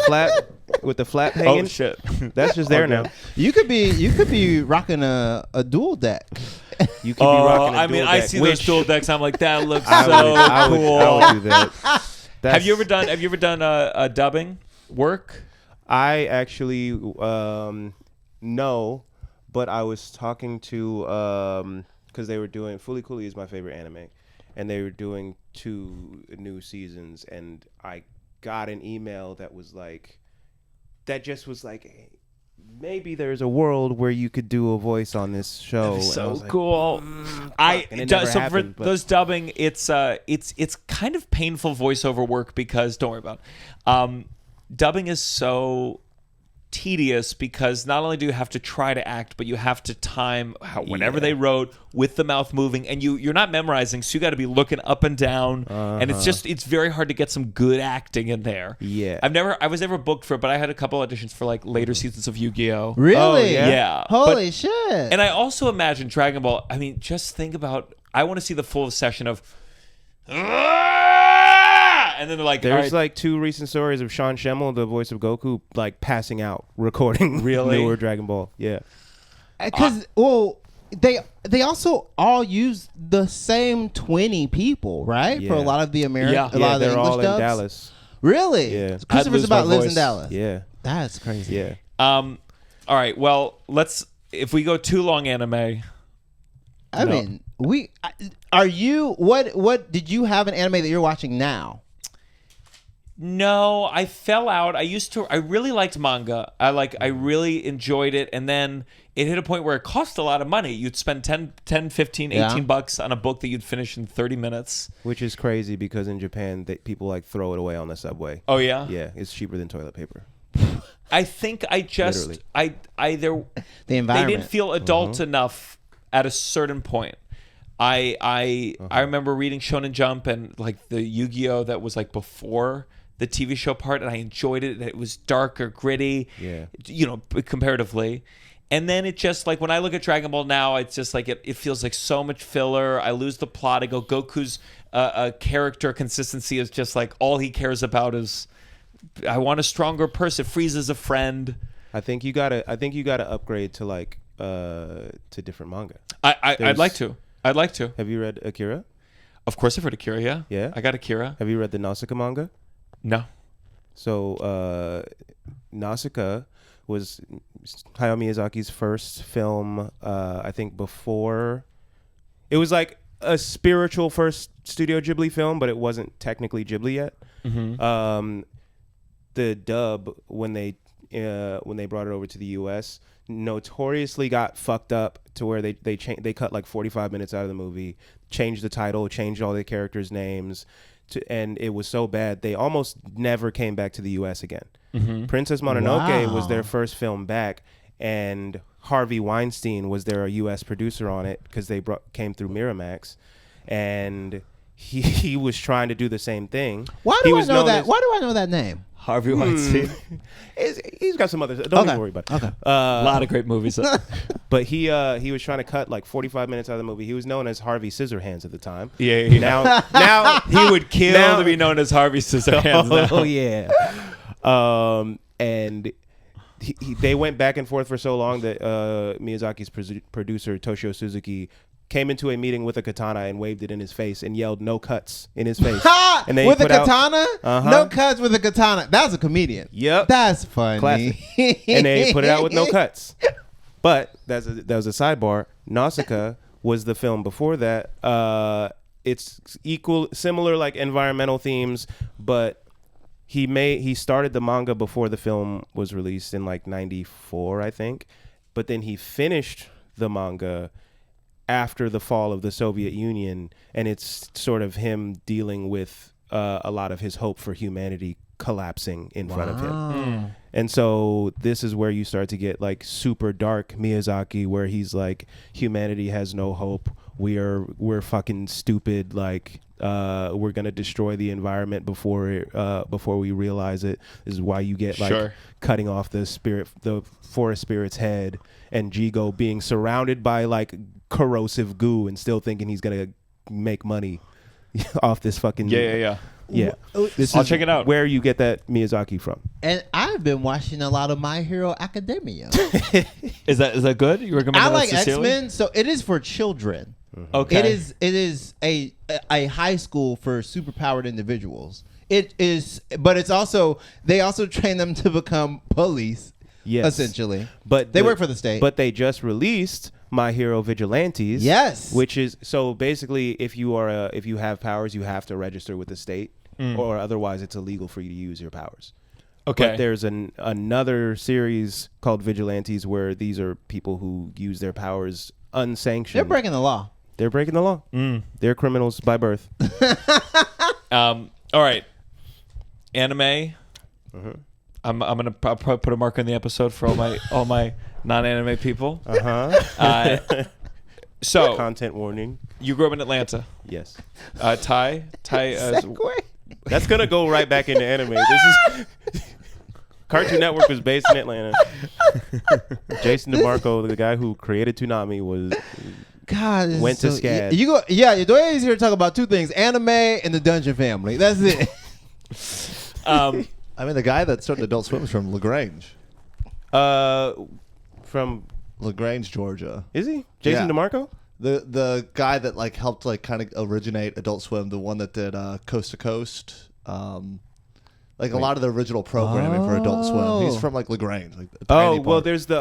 flap hanging. Oh shit! That's just there now. You could be rocking a dual deck. You could be rocking a I mean, dual I deck, see which those dual decks. I'm like, that looks so I cool. would do that. Have you ever done a dubbing work? I actually no, but I was talking to because they were doing Fooly Cooly is my favorite anime, and they were doing 2 new seasons, and I got an email that was like, hey, maybe there's a world where you could do a voice on this show. And I So was like, cool. and it never happened, but- those dubbing, it's kind of painful voiceover work because don't worry about it. Dubbing is so tedious because not only do you have to try to act, but you have to time whenever they wrote with the mouth moving, and you're not memorizing, so you got to be looking up and down, and it's very hard to get some good acting in there. Yeah. I was never booked for it, but I had a couple auditions for like later seasons of Yu-Gi-Oh. Really? Oh, yeah? Yeah. Holy shit. And I also imagine Dragon Ball. I mean, just think about. I want to see the full session of. And then they're like, There's all right, like 2 recent stories of Sean Schemmel, the voice of Goku, like passing out, recording Really? newer Dragon Ball. Yeah. Because they also all use the same 20 people, right? For a Yeah. lot of the American, Yeah. a lot of the they're English all dubs. in Dallas. Really? Yeah. Christopher I'd lose my Sabat lives in voice. Dallas. Yeah. That's crazy. Yeah. all right. Well, if we go too long anime. I mean, what did you have an anime that you're watching now? No, I fell out. I really liked manga. I really enjoyed it. And then it hit a point where it cost a lot of money. You'd spend 10, 15, Yeah. 18 bucks on a book that you'd finish in 30 minutes. Which is crazy because in Japan, people like throw it away on the subway. Oh, yeah? Yeah, it's cheaper than toilet paper. I think I just, Literally. The they environment. didn't feel adult enough at a certain point. I remember reading Shonen Jump and like the Yu-Gi-Oh! That was like before the TV show part, and I enjoyed it. It was darker, gritty, comparatively. And then it just like when I look at Dragon Ball now, it's just like it feels like so much filler. I lose the plot. I go, Goku's character consistency is just like all he cares about is I want a stronger person. Frieza's a friend. I think you gotta upgrade to like to different manga. I'd like to. Have you read Akira? Of course, I've heard Akira. Yeah. Yeah? I got Akira. Have you read the Nausicaa manga? No. So Nausicaa was Hayao Miyazaki's first film. I think before it was like a spiritual first Studio Ghibli film, but it wasn't technically Ghibli yet. Mm-hmm. The dub when they brought it over to the U.S. notoriously got fucked up to where they cut like 45 minutes out of the movie, changed the title, changed all the characters' names, and it was so bad they almost never came back to the U.S. again. Mm-hmm. Princess Mononoke Wow. was their first film back, and Harvey Weinstein was their U.S. producer on it because they came through Miramax, and he was trying to do the same thing. Why do I know that? Why do I know that name? Harvey Weinstein. He's got some others. Don't even worry about it. Okay. A lot of great movies. But he was trying to cut like 45 minutes out of the movie. He was known as Harvey Scissorhands at the time. Yeah. Now He would kill to be known as Harvey Scissorhands. Oh yeah. And they went back and forth for so long that Miyazaki's producer Toshio Suzuki came into a meeting with a katana and waved it in his face and yelled "no cuts" in his face. And they with a put out- katana? Uh-huh. No cuts with a katana. That's a comedian. Yep. That's funny. Classic. And they put it out with no cuts. But that was a sidebar. Nausicaa was the film before that. It's similar like environmental themes, but he started the manga before the film was released in like 94, I think. But then he finished the manga after the fall of the Soviet Union, and it's sort of him dealing with a lot of his hope for humanity collapsing in front of him. And so this is where you start to get like super dark Miyazaki, where he's like, humanity has no hope. We're fucking stupid. Like we're gonna destroy the environment before we realize it. This is why you get like cutting off the forest spirit's head, and Jigo being surrounded by like corrosive goo and still thinking he's gonna make money off this fucking Yeah. This I'll is check it out. where you get that Miyazaki from. And I've been watching a lot of My Hero Academia. Is that good? You recommend I that like sincerely? X-Men, so it is for children. Okay. It is a high school for superpowered individuals. It is, but it's also they also train them to become police. Yes. Essentially. But they work for the state. But they just released My Hero Vigilantes. Yes. Which is so basically if you have powers, you have to register with the state, or otherwise it's illegal for you to use your powers. Okay. But there's another series called Vigilantes where these are people who use their powers unsanctioned. They're breaking the law. They're breaking the law. They're criminals by birth. All right. Anime. I'm gonna probably put a marker in the episode for all my non-anime people. So Content warning. you grew up in Atlanta. Yes. Ty. Segway. That's gonna go right back into anime. This is Cartoon Network was based in Atlanta. Jason DeMarco, the guy who created Toonami, God, went to SCAD. You go, yeah. Yedoye is here to talk about two things: anime and the Dungeon Family. That's it. I mean, the guy that started Adult Swim is from LaGrange. From LaGrange, Georgia. is he Jason Yeah. DeMarco? The guy that like helped like kind of originate Adult Swim, the one that did Coast to Coast, Like a lot of the original programming for Adult Swim. He's from like LaGrange. Like the Oh tiny well, part. there's the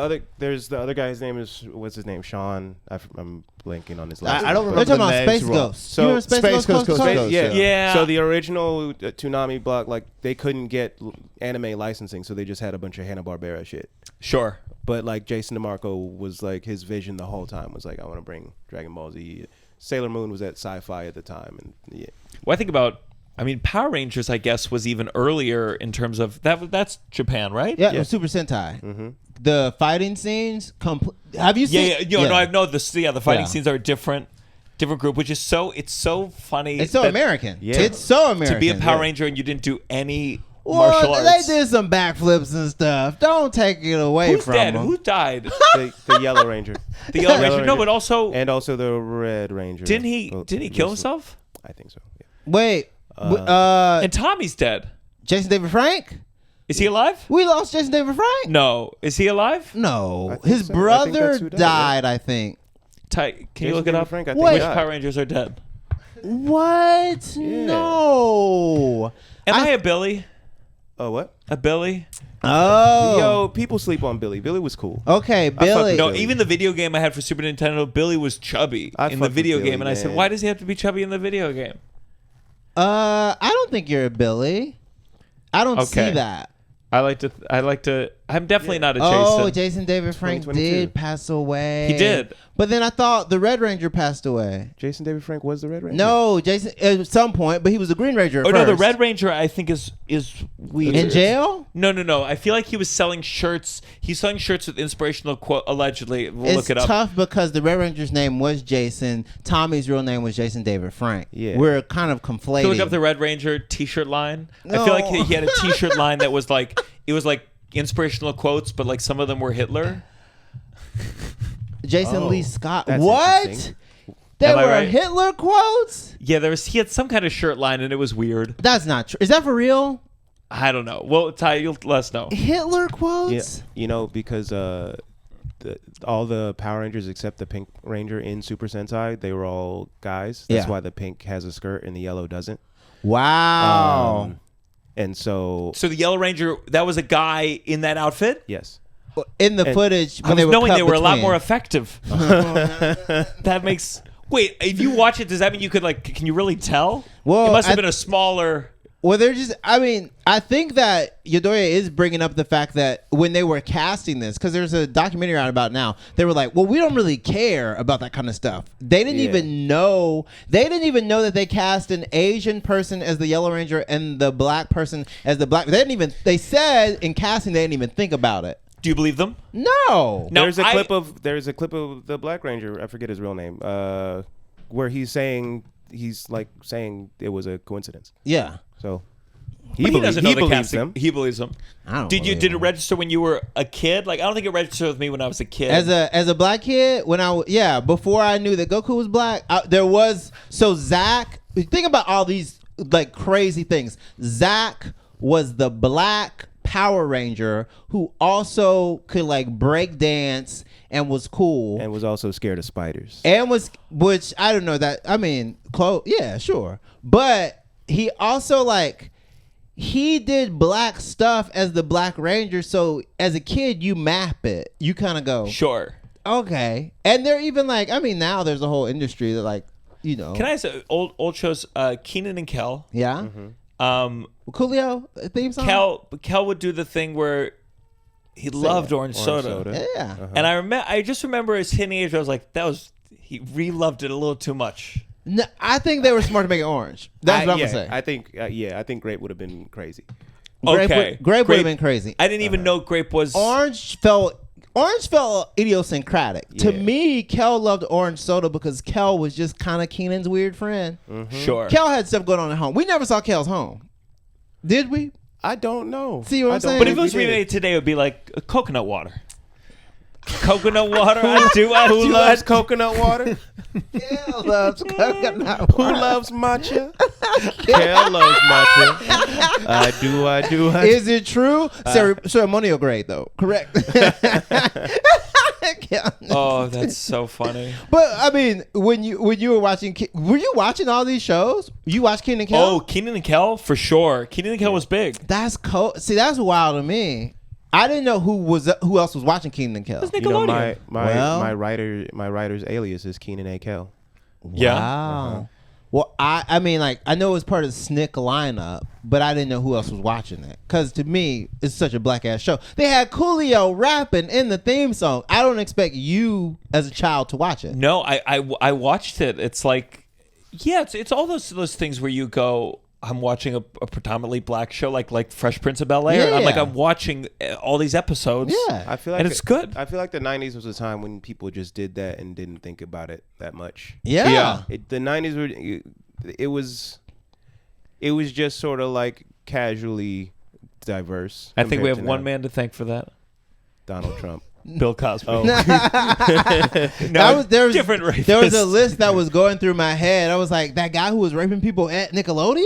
other guy's name is what's his name? Sean. I'm blanking on his last. I don't name. They're remember talking the about names Space wrong. Ghost. So you remember Space Space Ghost? Ghost, Ghost. Yeah. Yeah. So the original Toonami block, like they couldn't get anime licensing, so they just had a bunch of Hanna-Barbera shit. Sure. But like Jason DeMarco was like his vision the whole time was like I want to bring Dragon Ball Z. Sailor Moon was at Sci-Fi at the time, and yeah. Well, I think about. I mean, Power Rangers, I guess, was even earlier in terms of that. That's Japan, right? Yeah, it was Super Sentai. Mm-hmm. The fighting scenes. Have you seen? No, I know the fighting Yeah. scenes are different group, which is it's so funny. It's so that American. Yeah. It's so American. to be a Power Ranger and you didn't do any Well, martial arts. they did some backflips and stuff. Don't take it away Who's from dead? them. Who died? the Yellow Ranger, The Yellow Ranger. Ranger. No, but also and also the Red Ranger. didn't he Well, kill himself? I think so. Yeah. Wait, And Tommy's dead. Jason David Frank? Is he alive? We lost Jason David Frank? No. Is he alive? No, I think his so. I think brother that's who died. I think. Can you Jason look it David up? Frank, I think Wait. Which died. Power Rangers are dead? What? Yeah. No. Am I a Billy? Oh what? A Billy? Oh. Yo, people sleep on Billy. Billy was cool. Okay, Billy. No, Billy. even the video game I had for Super Nintendo, Billy was chubby I in the fuck with video Billy, game, and I said, man. "Why does he have to be chubby in the video game?" I don't think you're a Billy. I don't Okay. see that. I like to. I'm definitely not a Jason. Oh, Jason David Frank 2022. did pass away. He did. But then I thought the Red Ranger passed away. Jason David Frank was the Red Ranger. No, Jason at some point, but he was the Green Ranger at Oh no, the first. Red Ranger I think is weird. In jail? No. I feel like he was selling shirts. He's selling shirts with inspirational quote. Allegedly, we'll It's look it up. tough because the Red Ranger's name was Jason. Tommy's real name was Jason David Frank. Yeah. We're kind of conflating. Can you look up the Red Ranger T-shirt line. I No. feel like he had a T-shirt line that was like it was like inspirational quotes, but like some of them were Hitler. Jason Oh, Lee Scott. that's What? interesting. There Am I were right? Hitler quotes? Yeah, he had some kind of shirt line, and it was weird. That's not true. Is that for real? I don't know. Well, Ty, you'll let us know. Hitler Yeah, quotes? you know because all the Power Rangers except the Pink Ranger in Super Sentai, they were all guys. That's Yeah. why the pink has a skirt and the yellow doesn't. Wow. And so So the Yellow Ranger, that was a guy in that outfit. yes, In the and footage, I when was they were knowing cut they were a lot between. more effective. That makes. Wait, if you watch it, does that mean you could can you really tell? Well, it must have I- been a smaller. Well, they're just, I think that Yedoye is bringing up the fact that when they were casting this, because there's a documentary out about it now, they were like, well, we don't really care about that kind of stuff. They didn't Yeah. even know that they cast an Asian person as the Yellow Ranger and the black person as the black. They said in casting, they didn't even think about it. Do you believe them? No. No, there's a clip of the Black Ranger. I forget his real name. Where he's saying it was a coincidence. Yeah. So But he doesn't know the believes casting. them. He believes them. I don't Did believe it him. register when you were a kid? Like I don't think it registered with me when I was a kid. As a black kid, before I knew that Goku was black, Zach. Think about all these like crazy things. Zach was the black Power Ranger who also could like break dance and was cool And was also scared of spiders. which I don't know that. I mean, yeah, sure, but he also he did black stuff as the Black Ranger. So as a kid, you map it. You kind of go, Sure. okay. And they're even now there's a whole industry that Can I say old shows? Keenan and Kel. yeah. Um, Coolio theme song. Kel would do the thing where he loved orange soda. Yeah. And I just remember as a teenager, I was like, he re-loved it a little too much. No, I think they were smart to make it orange. That's what I'm gonna say. I think Grape would have been crazy. Okay. Grape would have been crazy. I didn't even know grape was. Orange felt idiosyncratic. To Yeah. me, Kel loved orange soda because Kel was just kind of Keenan's weird friend. Sure. Kel had stuff going on at home. We never saw Kel's home. Did we? I don't know. See what I'm I don't saying? But if it believe was we did. remade today, it would be like coconut water. Coconut water. I do. Who loves coconut water? Kel loves coconut Who loves matcha? Kel loves matcha. I do. Is it true? Ceremonial grade, though. Correct. Oh, that's so funny. But I mean, when you were watching, were you watching all these shows? You watched Kenan and Kel? Oh, Kenan and Kel for sure. Kenan and Kel was big. That's cool. See, that's wild to me. I didn't know who else was watching Kenan and Kel. It's You know, Nickelodeon. my writer's alias is Kenan A. Kel. Yeah. Wow. Well, I mean, like, I know it was part of the SNCC lineup, but I didn't know who else was watching it. Because to me, it's such a black ass show. They had Coolio rapping in the theme song. I don't expect you as a child to watch it. No, I watched it. It's like, yeah, it's all those things where you go, I'm watching a predominantly black show like Fresh Prince of Bel-Air. Yeah. And I'm watching all these episodes. Yeah. I feel like and it's good. I feel like the 90s was a time when people just did that and didn't think about it that much. Yeah. The 90s were it was just sort of like casually diverse. I think we compared have to one now. man to thank for that. Donald Trump. Bill Cosby. Oh. There was different rapists. There was a list that was going through my head. I was like, that guy who was raping people at Nickelodeon?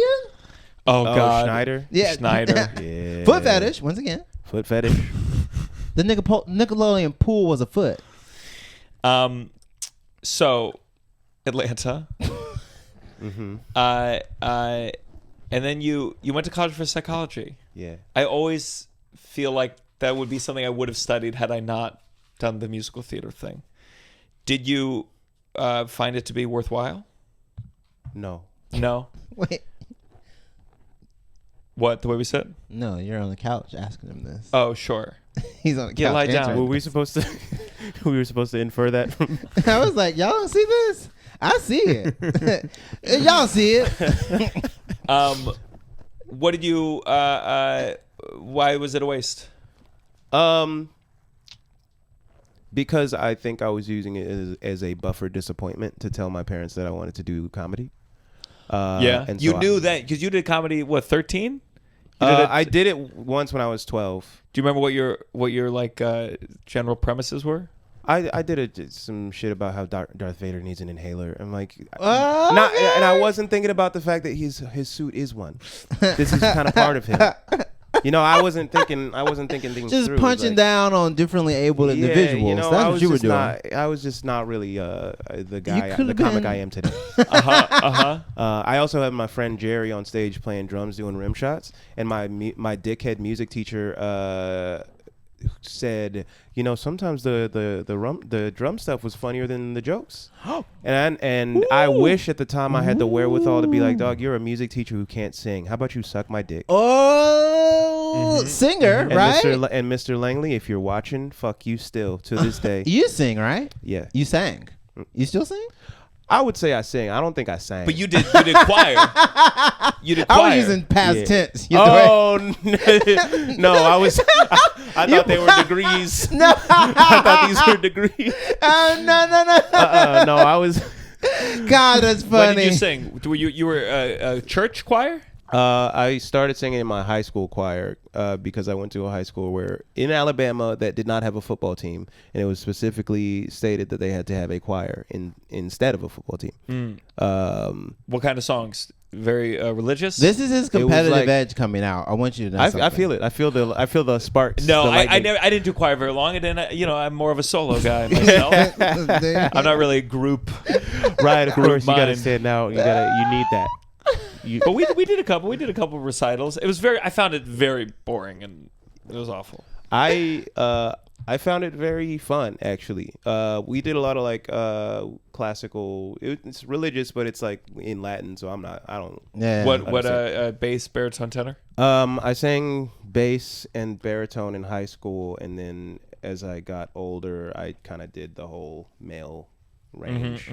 Oh, God. Schneider. Yeah. Schneider. Yeah. Foot fetish, once again. Foot fetish. The Nickelodeon pool was a foot. So, Atlanta. Mm-hmm. And then you went to college for psychology. Yeah. I always feel like that would be something I would have studied had I not done the musical theater thing. Did you find it to be worthwhile? No. No. Wait. What, the way we said? No, you're on the couch asking him this. Oh, sure. He's on the couch. Yeah, lie down. answering. Were we supposed to? We were supposed to infer that from. I was like, y'all don't see this? I see it. Y'all see it. What did you? Why was it a waste? Because I think I was using it as a buffer disappointment to tell my parents that I wanted to do comedy. Yeah, and you so knew that because you did comedy. What, 13? I did it once when I was 12. Do you remember what your like general premises were? I did some shit about how Darth Vader needs an inhaler. I'm like, and Okay. I wasn't thinking about the fact that his suit is one. This is kind of part of him. You know, I wasn't thinking things Just through. punching Like, down on differently abled individuals. You know, That's what you were doing. I was just not really the guy, could've the comic been- I am today. I also had my friend Jerry on stage playing drums, doing rim shots, and my dickhead music teacher said, you know, sometimes the drum stuff was funnier than the jokes. And I wish at the time I had the wherewithal to be like, dog, you're a music teacher who can't sing. How about you suck my dick? Oh, singer, And right? Mr. Langley, if you're watching, fuck you still to this day. You sing, right? Yeah. You sang. You still sing? I would say I sing. I don't think I sang. But you did choir. You did choir. I was using past Yeah. tense. Oh no! I thought they were degrees. No. I thought these were degrees. No. No, I was. God, that's funny. When did you sing? You were a church choir? I started singing in my high school choir because I went to a high school where in Alabama that did not have a football team, and it was specifically stated that they had to have a choir instead of a football team. What kind of songs? Very religious. This is his competitive like- edge coming out. I want you to know I something. feel it. I feel the sparks. No, the I lightning. never. I didn't do choir very long, and then I'm more of a solo guy myself. I'm not really a group. Right, of course, you gotta mind. stand out. You need that. But we did a couple. We did a couple of recitals. It was I found it very boring, and it was awful. I found it very fun, actually. We did a lot of like classical. It's religious, but it's like in Latin, so I don't. Yeah. What bass, baritone, tenor? I sang bass and baritone in high school, and then as I got older, I kind of did the whole male range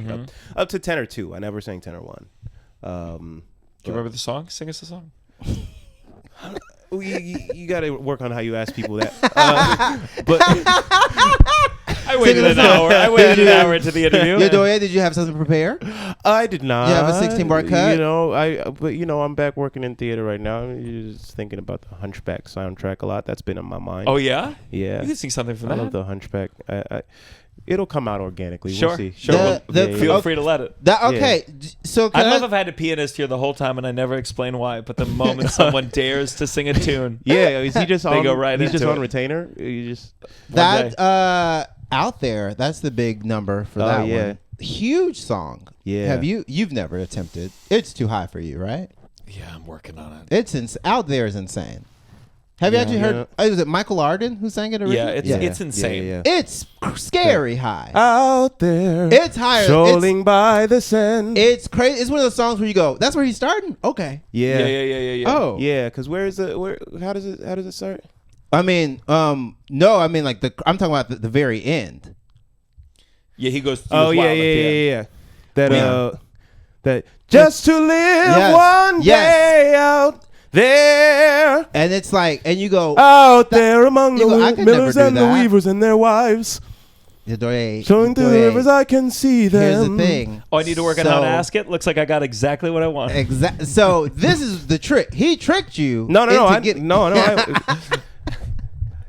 up to tenor 2. I never sang tenor 1. Do you remember the song? Sing us a song. You got to work on how you ask people that. But I waited an hour. I waited an hour into the interview. Yedoye, did you have something prepared? I did not. You have a 16-bar cut? You know, but I'm back working in theater right now. I'm just thinking about the Hunchback soundtrack a lot. That's been in my mind. Oh yeah. Yeah. You can sing something from I that. love the Hunchback. It'll come out organically. Sure, We'll see. sure. Feel free to let it. Okay. So I'd can love if I had a pianist here the whole time and I never explain why. But the moment someone dares to sing a tune, Yeah, is he just They on? go right he's just into on it. retainer. You just that Out There. That's the big number for that one. Huge song. Yeah. You've never attempted? It's too high for you, right? Yeah, I'm working on it. It's Out There is insane. Have you actually heard? Was it Michael Arden who sang it originally? Yeah, it's insane. Yeah. It's scary high. Out there, It's higher. strolling by the sand. It's crazy. It's one of those songs where you go, "That's where he's starting." Okay. Yeah. Oh. Yeah, because how does it start? I mean, no. I mean, like I'm talking about the very end. Yeah, he goes. Oh yeah. That just to live one day out there. And it's like, and you go out there among the I could millers never do and the that. weavers and their wives. Yedoye, Showing through the rivers, I can see them. Here's the thing. Oh, I need to work on how to ask it. Looks like I got exactly what I want. So this is the trick. He tricked you. No.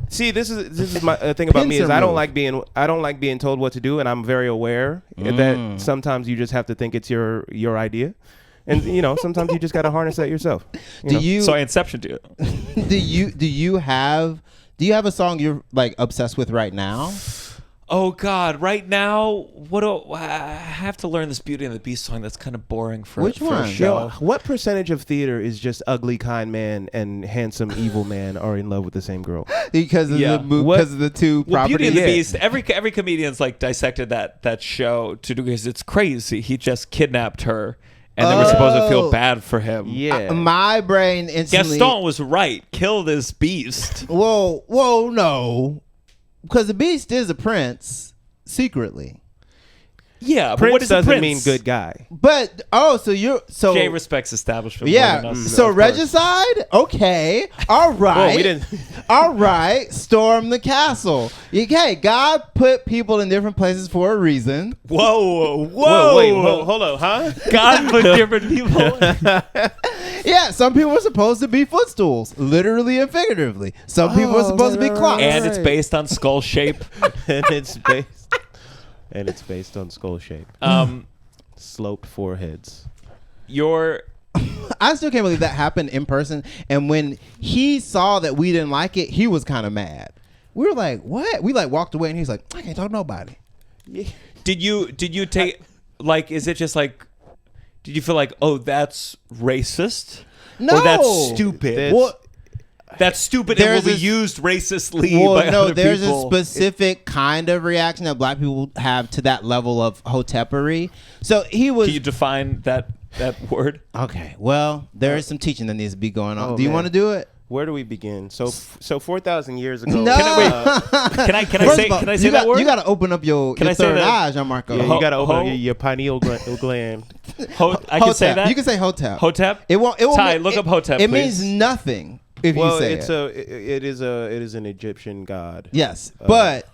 See, this is my thing about me is I don't like being told what to do, and I'm very aware that sometimes you just have to think it's your idea, and sometimes you just got to harness that yourself. So I inceptioned it. Do you have a song you're like obsessed with right now? Oh God! Right now, I have to learn this Beauty and the Beast song. That's kind of boring for Which for one? a show. What percentage of theater is just ugly kind man and handsome evil man are in love with the same girl? Because of the two Well, properties. Beauty and the Beast. Every comedian's like dissected that show to do because it's crazy. He just kidnapped her, and they were supposed to feel bad for him. Yeah. My brain instantly. Gaston was right. Kill this beast. Whoa, no. Because the Beast is a prince, secretly. Yeah, but Prince what is doesn't a prince? mean good guy. But so Jay respects establishment. yeah. More than us, So of course. regicide, okay, all right, Well, we didn't. all right. Storm the castle. Okay, God put people in different places for a reason. Whoa, Wait, hold on, huh? God put different people. Yeah, some people were supposed to be footstools, literally and figuratively. Some people were supposed to be clocks. And it's based on skull shape. and it's based on skull shape. Sloped foreheads. I still can't believe that happened in person. And when he saw that we didn't like it, he was kind of mad. We were like, "What?" We like walked away, and he's like, "I can't talk to nobody." Did you take like? Is it just like? Did you feel like, oh, that's racist? No, or that's stupid. That's stupid and will be used racistly by other there's people. a specific kind of reaction that black people have to that level of hotepery. So he was. Can you define that word? Okay, well, there is some teaching that needs to be going on. Oh, do you man. want to do it? Where do we begin? So 4,000 years ago. No. Can I First say of all, that word? You got to open up your I say third that? eye, Gianmarco. Yeah, you got to open up your pineal gland. I can say Hotep. that. You can say hotep. Hotep. It won't. Ty, look up hotep. It please. means nothing if you say it. It is an Egyptian god. Yes, but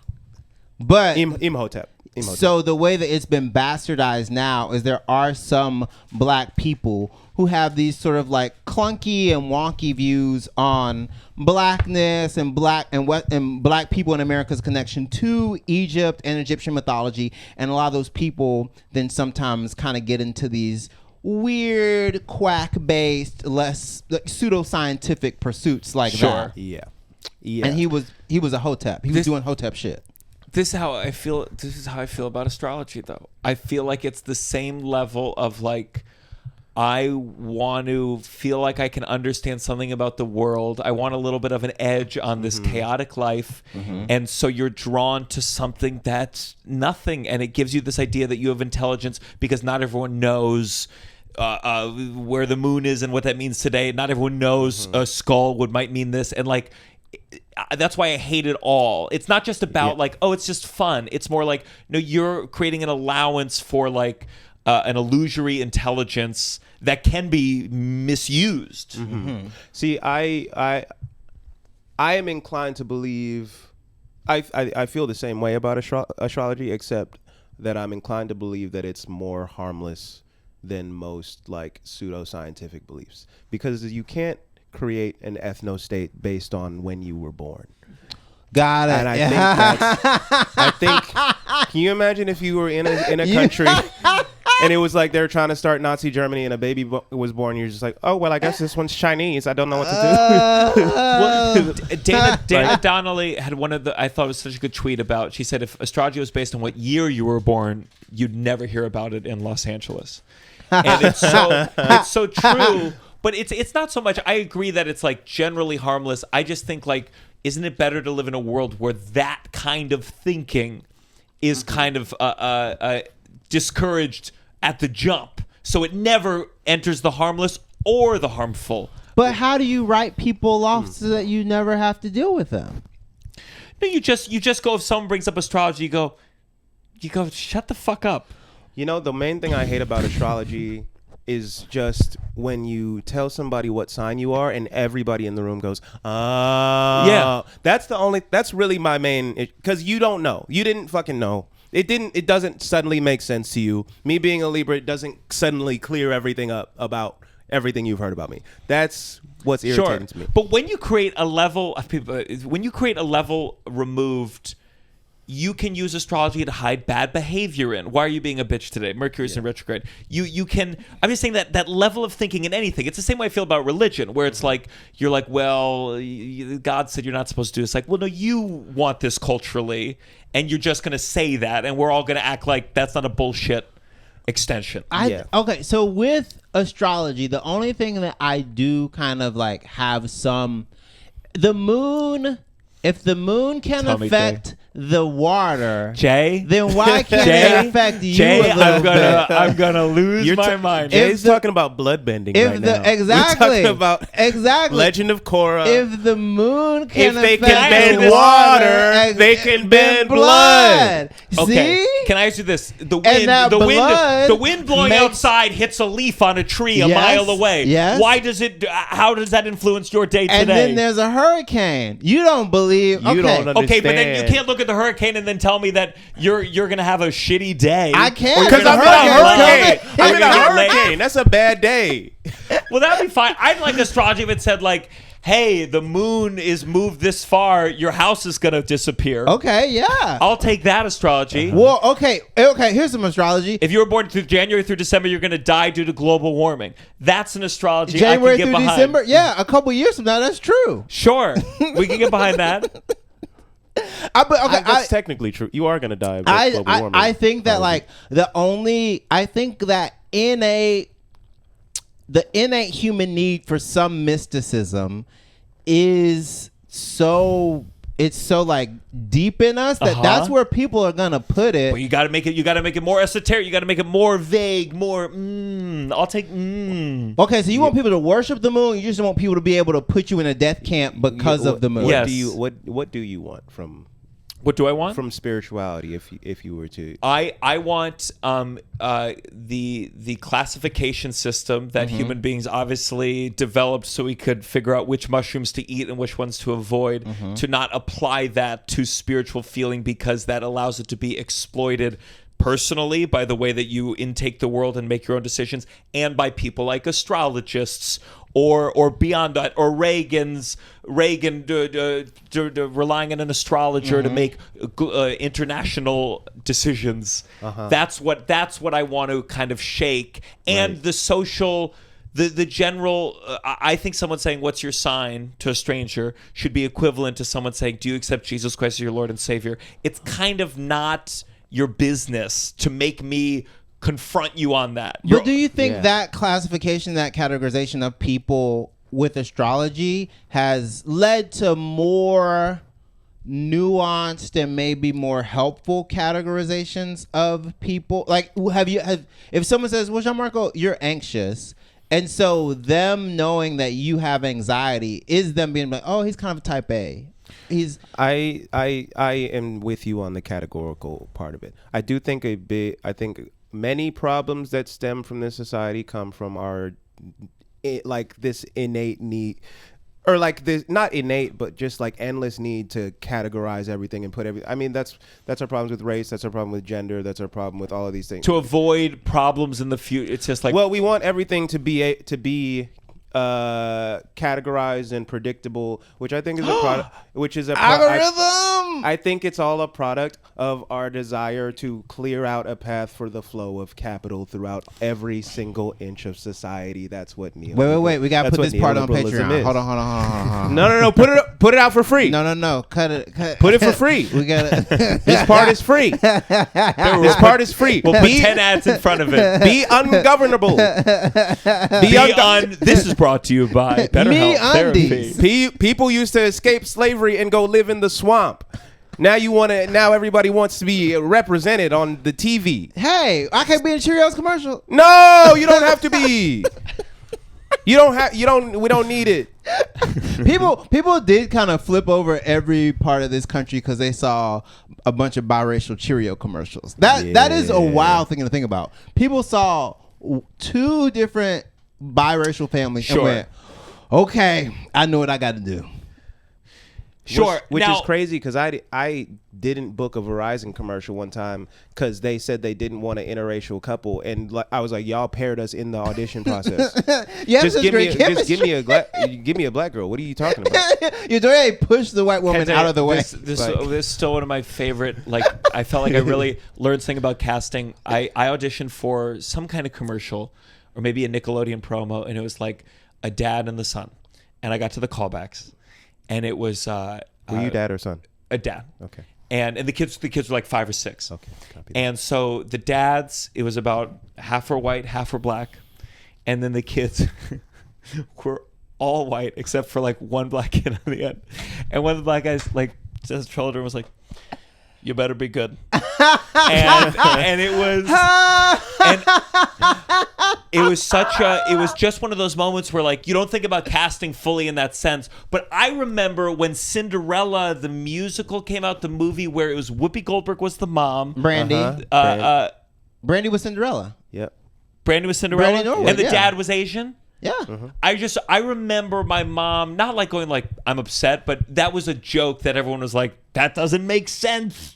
Imhotep. so the way that it's been bastardized now is there are some black people who have these sort of like clunky and wonky views on blackness and black people in America's connection to Egypt and Egyptian mythology, and a lot of those people then sometimes kind of get into these weird quack-based, less like, pseudoscientific pursuits like that. Yeah. And he was a hotep. He was doing hotep shit. This is how I feel about astrology, though. I feel like it's the same level of like, I want to feel like I can understand something about the world. I want a little bit of an edge on this chaotic life. And so you're drawn to something that's nothing. And it gives you this idea that you have intelligence because not everyone knows where the moon is and what that means today. Not everyone knows a skull might mean this. And like, that's why I hate it all. It's not just about like, oh, it's just fun. It's more like, no, you're creating an allowance for like an illusory intelligence that can be misused. See, I am inclined to believe. I feel the same way about astrology, except that I'm inclined to believe that it's more harmless than most like pseudoscientific beliefs, because you can't create an ethno-state based on when you were born. Got it. And I think can you imagine if you were in a country and it was like they're trying to start Nazi Germany, and a baby was born. You're just like, oh well, I guess this one's Chinese. I don't know what to do. Well, Dana Donnelly had one of the, I thought it was such a good tweet about, she said if astrology was based on what year you were born, you'd never hear about it in Los Angeles. And it's so true, but it's not so much, I agree that it's like generally harmless. I just think like, isn't it better to live in a world where that kind of thinking is kind of discouraged at the jump, so it never enters the harmless or the harmful. But how do you write people off so that you never have to deal with them? No, you just go, if someone brings up astrology, you go shut the fuck up. You know, the main thing I hate about astrology is just when you tell somebody what sign you are and everybody in the room goes, yeah. That's really my main, because you don't know. You didn't fucking know. It doesn't suddenly make sense to you. Me being a Libra, it doesn't suddenly clear everything up about everything you've heard about me. That's what's irritating to me. But when you create a level removed, you can use astrology to hide bad behavior in. Why are you being a bitch today? Mercury's in retrograde. You can, I'm just saying that level of thinking in anything. It's the same way I feel about religion, where it's like, you're like, well, God said you're not supposed to do this. Like, well, no, you want this culturally, and you're just going to say that, and we're all going to act like that's not a bullshit extension. Okay, so with astrology, the only thing that I do kind of like have some, the moon, if the moon can affect the water, Jay, then why can't it affect you a little bit? I'm gonna lose my mind. Jay's talking about bloodbending right now. Exactly. We're talking about Legend of Korra. If the moon can if they affect can bend the water, they can bend blood. Okay. See? Can I ask you this? The wind blowing makes- outside hits a leaf on a tree a mile away. Yes. Why does it? How does that influence your day today? And then there's a hurricane. You don't believe. You don't understand. Okay, but then you can't look at the hurricane and then tell me that you're gonna have a shitty day. I can't, because I'm in a hurricane. That's a bad day. Well, that'd be fine. I'd like astrology if it said like, hey, the moon is moved this far, your house is gonna disappear. Okay, yeah. I'll take that astrology. Well, okay. Here's some astrology. If you were born through January through December, you're gonna die due to global warming. That's an astrology January I can get through behind. December. Yeah, a couple years from now, that's true. Sure, we can get behind that. That's technically true. You are going to die of global warming. I think that I think that the innate human need for some mysticism is so like deep in us that that's where people are gonna put it. Well, you gotta make it more esoteric. You gotta make it more vague, more I'll take Okay, so you want people to worship the moon, you just want people to be able to put you in a death camp because of the moon. Yes. What do you want from What do I want? From spirituality, if you were to... I want the classification system that human beings obviously developed so we could figure out which mushrooms to eat and which ones to avoid, to not apply that to spiritual feeling, because that allows it to be exploited personally by the way that you intake the world and make your own decisions, and by people like astrologists or beyond that, or Reagan relying on an astrologer to make international decisions. That's what I want to kind of shake. And the social, the general, I think someone saying, what's your sign, to a stranger should be equivalent to someone saying, do you accept Jesus Christ as your Lord and Savior? It's kind of not your business to make me confront you on that. But do you think that classification, that categorization of people with astrology has led to more nuanced and maybe more helpful categorizations of people? Like, if someone says, well, Gianmarco, you're anxious, and so them knowing that you have anxiety is them being like, oh, he's kind of a type A. I am with you on the categorical part of it. I do think many problems that stem from this society come from our this innate need, or like this, not innate, but just like endless need to categorize everything and put everything. I mean, that's our problems with race. That's our problem with gender. That's our problem with all of these things. To avoid problems in the future, it's just like, well, we want everything to be categorized and predictable, which I think is a product, which is a algorithm. I think it's all a product of our desire to clear out a path for the flow of capital throughout every single inch of society. That's what Wait. We gotta put this part on Patreon. Hold on. No. Put it out for free. No. Cut it. Put it for free. We gotta. This part is free. This part is free. We'll put 10 ads in front of it. Be ungovernable. This is brought to you by BetterHelp Therapy. People used to escape slavery and go live in the swamp. Now everybody wants to be represented on the TV. Hey, I can't be in a Cheerios commercial. No, you don't have to be. We don't need it. People did kind of flip over every part of this country because they saw a bunch of biracial Cheerio commercials. That is a wild thing to think about. People saw 2 different biracial families and went, okay, I know what I got to do. Sure. Which now, is crazy because I didn't book a Verizon commercial one time because they said they didn't want an interracial couple, and I was like, y'all paired us in the audition process. Just give me a black girl. What are you talking about? Yedoye pushed the white woman out of the way. This is still one of my favorite. Like, I felt like I really learned something about casting. I auditioned for some kind of commercial, or maybe a Nickelodeon promo, and it was like a dad and the son, and I got to the callbacks. And it was were you dad or son? A dad. Okay. And the kids were like 5 or 6. Okay. Copy that. And so the dads, it was about half were white, half were black. And then the kids were all white except for like one black kid on the end. And one of the black guys like just children was like, you better be good. and it was just one of those moments where like you don't think about casting fully in that sense. But I remember when Cinderella the musical came out, the movie where it was Whoopi Goldberg was the mom, Brandy. Brandy was Cinderella. Yep. Brandy was Cinderella, Brandy Norwood, and the dad was Asian. Yeah. I remember my mom not like going like I'm upset, but that was a joke that everyone was like, that doesn't make sense.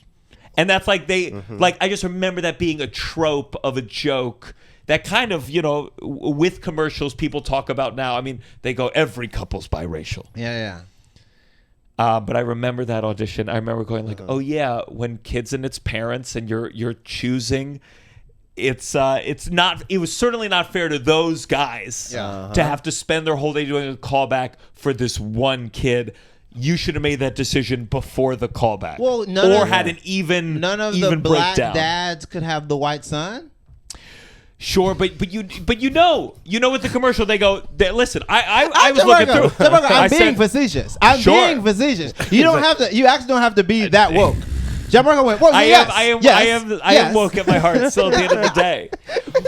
And that's like like I just remember that being a trope of a joke that kind of, with commercials people talk about now. I mean, they go every couple's biracial. Yeah. But I remember that audition. I remember going like, oh yeah, when kids and its parents and you're choosing, it was certainly not fair to those guys to have to spend their whole day doing a callback for this one kid. You should have made that decision before the callback. Well, none of the black breakdown. dads could have the white son. Sure, but you know with the commercial they go, listen, I was looking through. I'm being facetious. Being facetious. You actually don't have to be that woke. Gianmarco went, whoa, I am woke at my heart still at the end of the day.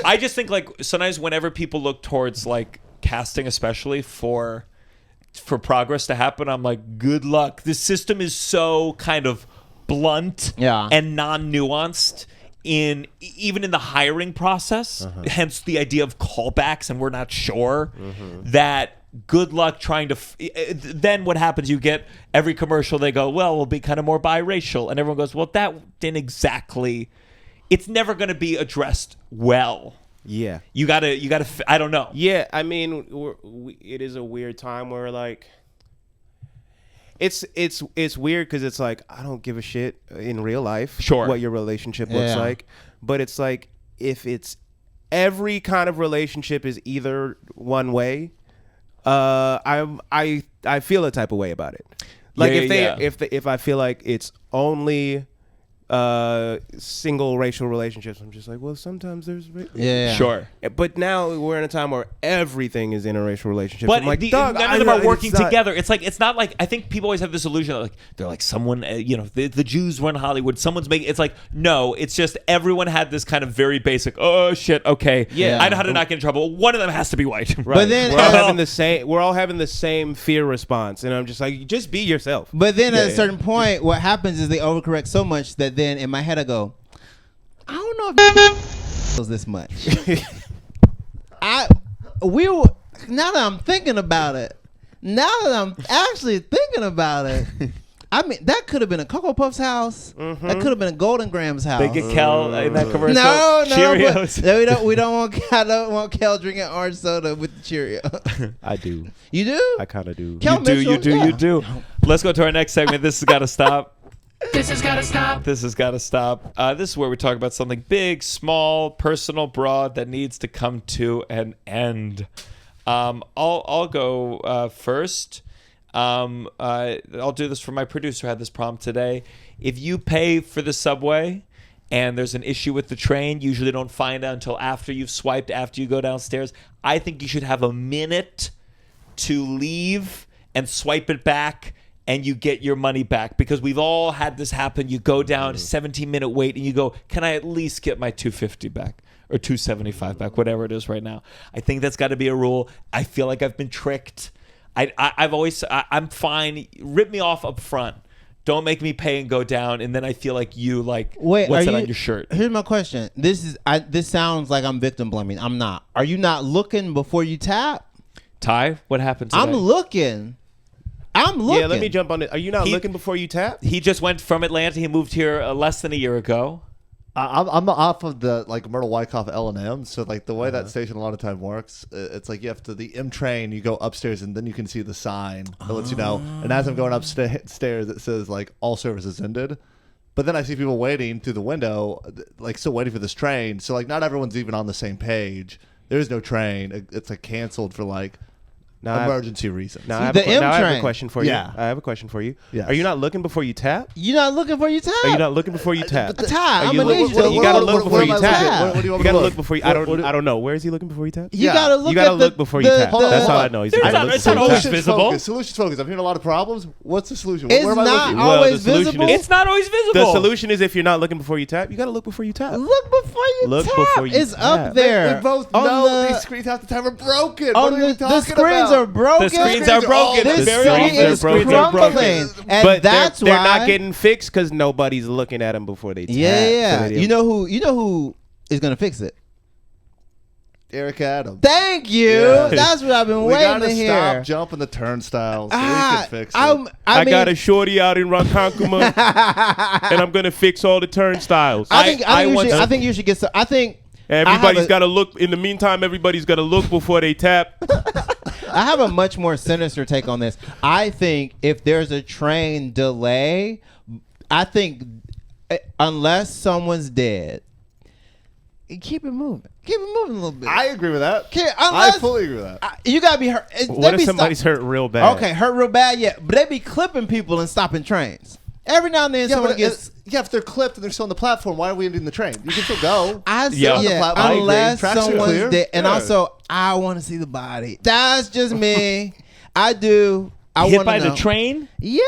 I just think like sometimes whenever people look towards like casting, especially for progress to happen, I'm like, good luck. This system is so kind of blunt and non-nuanced even in the hiring process, hence the idea of callbacks, and we're not sure that good luck trying to then what happens, you get every commercial, they go, well, we'll be kind of more biracial, and everyone goes, well, that didn't exactly, it's never going to be addressed well. Yeah, you gotta I don't know. Yeah, I mean, it is a weird time where like it's weird because it's like I don't give a shit in real life what your relationship looks like, but it's like if it's every kind of relationship is either one way, I feel a type of way about it. Like if I feel like it's only single racial relationships, I'm just like, well, sometimes there's sure, but now we're in a time where everything is interracial relationships. But I'm like, none of them are working together. It's like, it's not like, I think people always have this illusion that like they're like someone, the Jews run Hollywood, someone's making, it's like, no, it's just everyone had this kind of very basic, oh shit, okay, I know how to not get in trouble, one of them has to be white. Right. But then we're all having the same fear response, and I'm just like, just be yourself. But then at a certain point, what happens is they overcorrect so much that then in my head I go, I don't know if was this much. Now that I'm thinking about it, I mean, that could have been a Cocoa Puffs house. That could have been a Golden Grams house. They get Kel in that commercial. No, Cheerios. we don't want Kel drinking orange soda with the Cheerio. I do. You do? I kind of do. Kel You do. Let's go to our next segment. This has got to stop. This has gotta stop. This has got to stop. This is where we talk about something big, small, personal, broad that needs to come to an end. I'll go first. I'll do this for my producer. Had this prompt today. If you pay for the subway and there's an issue with the train, usually don't find out until after you've swiped, after you go downstairs. I think you should have a minute to leave and swipe it back, and you get your money back, because we've all had this happen. You go down, 17-minute wait, and you go, can I at least get my $250 back or $275 back, whatever it is right now? I think that's got to be a rule. I feel like I've been tricked. I'm fine. Rip me off up front. Don't make me pay and go down, and then I feel like what's that on your shirt? Here's my question. This sounds like I'm victim blaming. I'm not. Are you not looking before you tap? Ty, what happened today? I'm looking. Yeah, let me jump on it. Are you not looking before you tap? He just went from Atlanta. He moved here less than a year ago. I'm off of the Myrtle Wyckoff L&M, so like the way that station a lot of time works, it's like you have to the M train, you go upstairs and then you can see the sign that lets you know. And as I'm going upstairs, it says like all services ended. But then I see people waiting through the window, like still waiting for this train. So like not everyone's even on the same page. There's no train. It's like canceled for like emergency reasons. Now I have a question for you. Yeah. I have a question for you. Yes. Are you not looking before you tap? You're not looking before you tap? Are you not looking before you tap? Ty, I'm you gonna need you to You gotta look before what you am I tap. looking? What do you want You me to gotta look? look before you. I don't know. Where is he looking before you tap? You gotta look. You gotta at look before you tap. Hold on, That's hold all on. I know. He's There's gotta not- look it's not before you always tap. visible. Solutions focus. I'm hearing a lot of problems. What's the solution? It's Where am I not looking? Well, always the solution visible. is- It's not always visible. The solution is if you're not looking before you tap, you gotta look before you tap. Look before you Look tap. before you It's tap. up there. We both On know these screens half the time are broken. What On are we the talking screens about? are broken. The screens are broken. This Very screen often is screens are broken. crumbling, and But that's they're why not getting fixed because nobody's looking at them before they tap. Yeah, So they you know who is gonna fix it? Eric Adams. Thank you. Yeah. That's what I've been We waiting gotta to hear. stop jumping the turnstiles so we can fix it. I mean, got a shorty out in Ronkonkoma, and I'm gonna fix all the turnstiles. I think you should get some. I think Everybody's got to look. In the meantime, everybody's got to look before they tap. I have a much more sinister take on this. I think if there's a train delay, I think unless someone's dead, keep it moving. Keep it moving a little bit. I agree with that. I fully agree with that. You gotta be hurt. What if somebody's hurt real bad? Okay, hurt real bad, yeah. But they be clipping people and stopping trains. Every now and then, someone gets. If they're clipped and they're still on the platform, why are we ending the train? You can still go. I Unless Tracks are someone's clear. dead. And Yeah. also, I want to see the body. That's just me. I do. I Hit want by to know. the train? Yeah.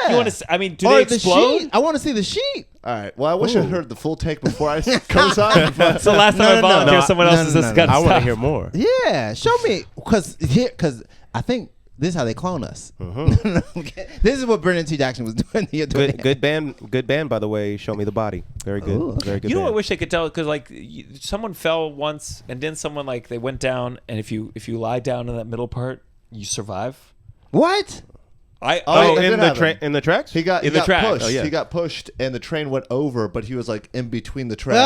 You want to? I mean, do Or they the explode? sheet. I want to see the sheet. All right. Well, I wish I heard the full take before I co-signed. It's the last time I volunteer. Someone else is this I want to hear more. Yeah, show me, because I think this is how they clone us. This is what Brendan T. Jackson was doing the other day. Good band, by the way. Show me the body. Very good. Ooh. Very good. You know what I band. wish I could tell? Because like someone fell once, and then someone like they went down, and if you lie down in that middle part, you survive. What? Oh, in the tracks? He got tracks. pushed. Oh, yeah. He got pushed, and the train went over, but he was like in between the tracks.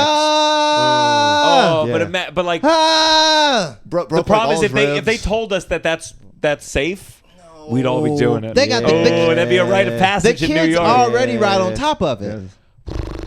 Ah! Yeah. But like Ah! the problem is if they told us that that's safe, we'd all be doing it. They got the that'd be a rite of The passage in New kids York. already right on top of it.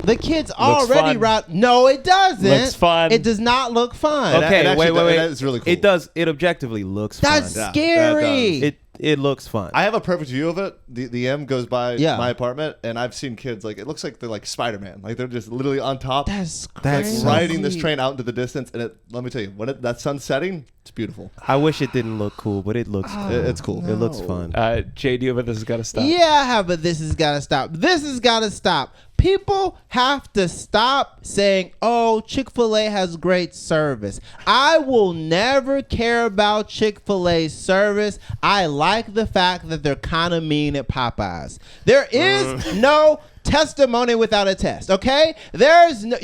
The kids already fun. right. No, it doesn't. Looks fun. It does not look fun. Okay, wait. That is really cool. It does. It objectively looks That's fun. scary. It looks fun. I have a perfect view of it. The M goes by Yeah. my apartment, and I've seen kids like it looks like they're like Spider-Man, like they're just literally on top, That's crazy. riding this train out into the distance. And let me tell you, when that sun's setting, it's beautiful. I wish it didn't look cool, but it looks. It's cool. It looks fun. Jay, do you have This Has Got to Stop? Yeah, I have, but this has got to stop. This has got to stop. People have to stop saying, oh, Chick-fil-A has great service. I will never care about Chick-fil-A's service. I like the fact that they're kind of mean at Popeyes. There is no testimony without a test, okay? There's no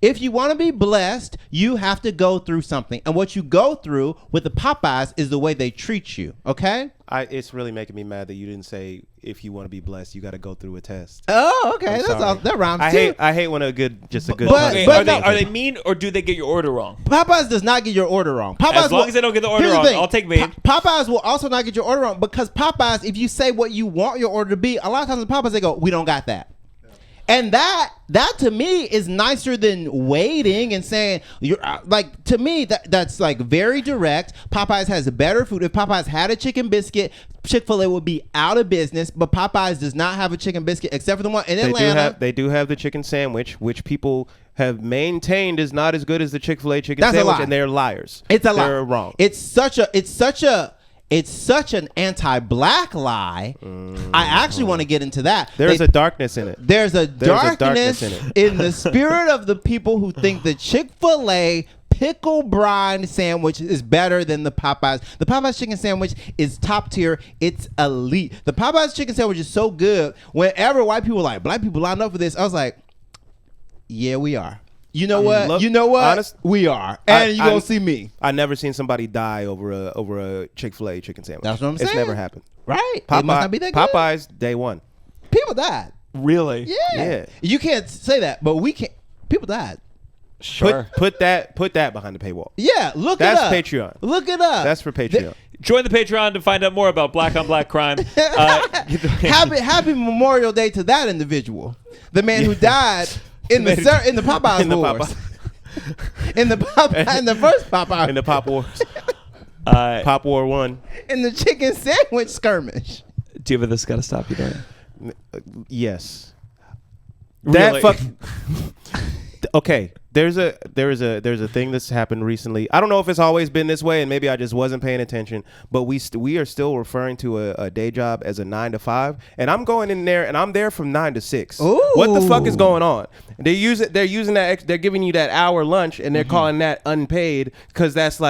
if you want to be blessed, you have to go through something. And what you go through with the Popeyes is the way they treat you, okay? It's really making me mad that you didn't say if you want to be blessed, you got to go through a test. Oh, okay. I'm That's sorry. all. That rhymes I too. hate when a good But- Wait, but are they mean or do they get your order wrong? Popeyes does not get your order wrong. Popeyes As long as they don't get the order Here's wrong, thing. I'll take mean. Popeyes will also not get your order wrong because Popeyes, if you say what you want your order to be, a lot of times in Popeyes they go, we don't got that. And that to me is nicer than waiting and saying you're like, to me that's like very direct. Popeyes has better food. If Popeyes had a chicken biscuit, Chick-fil-A would be out of business, but Popeyes does not have a chicken biscuit except for the one in Atlanta. They do have the chicken sandwich, which people have maintained is not as good as the Chick-fil-A chicken That's sandwich, a lie. and they're liars. It's a lie. They're wrong. It's such an anti-black lie. I actually want to get into that. There's a darkness in it. There's a darkness in it. in the spirit of the people who think the Chick-fil-A pickle brine sandwich is better than the Popeyes. The Popeyes chicken sandwich is top tier. It's elite. The Popeyes chicken sandwich is so good. Whenever white people are like, black people line up for this, I was like, yeah, we are. You know what? We are. And you gonna see me. I never seen somebody die over a Chick-fil-A chicken sandwich. That's what I'm saying. It's never happened. Right. It must not be that good. Popeyes, day one. People died. Really? Yeah. You can't say that, but we can. People died. Sure. Put that behind the paywall. Yeah, look it That's up. Patreon. Look it up. That's for Patreon. Join the Patreon to find out more about black on black crime. Happy Memorial Day to that individual, the man who died in the Popeyes wars. In the first Popeyes. In the Pop Wars. Pop War 1. In the chicken sandwich skirmish. Diva, this got to stop you there. Yes. Really? Okay. There's a thing that's happened recently. I don't know if it's always been this way, and maybe I just wasn't paying attention. But we are still referring to a day job as a 9 to 5, and I'm going in there and I'm there from 9 to 6. Ooh. What the fuck is going on? They're using that. They're giving you that hour lunch, and they're calling that unpaid because that's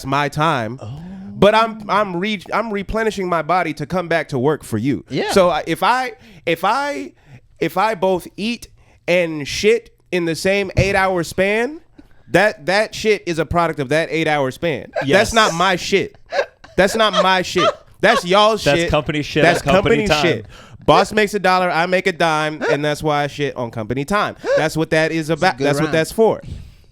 my time. Oh. But I'm replenishing my body to come back to work for you. Yeah. So if I both eat and shit in the same 8-hour span, that shit is a product of that 8-hour span. Yes. That's not my shit. That's not my shit. That's y'all's shit. That's company shit. That's company time. shit. Boss makes $1, I make a dime, and that's why I shit on company time. That's what that is about. That's what that's for.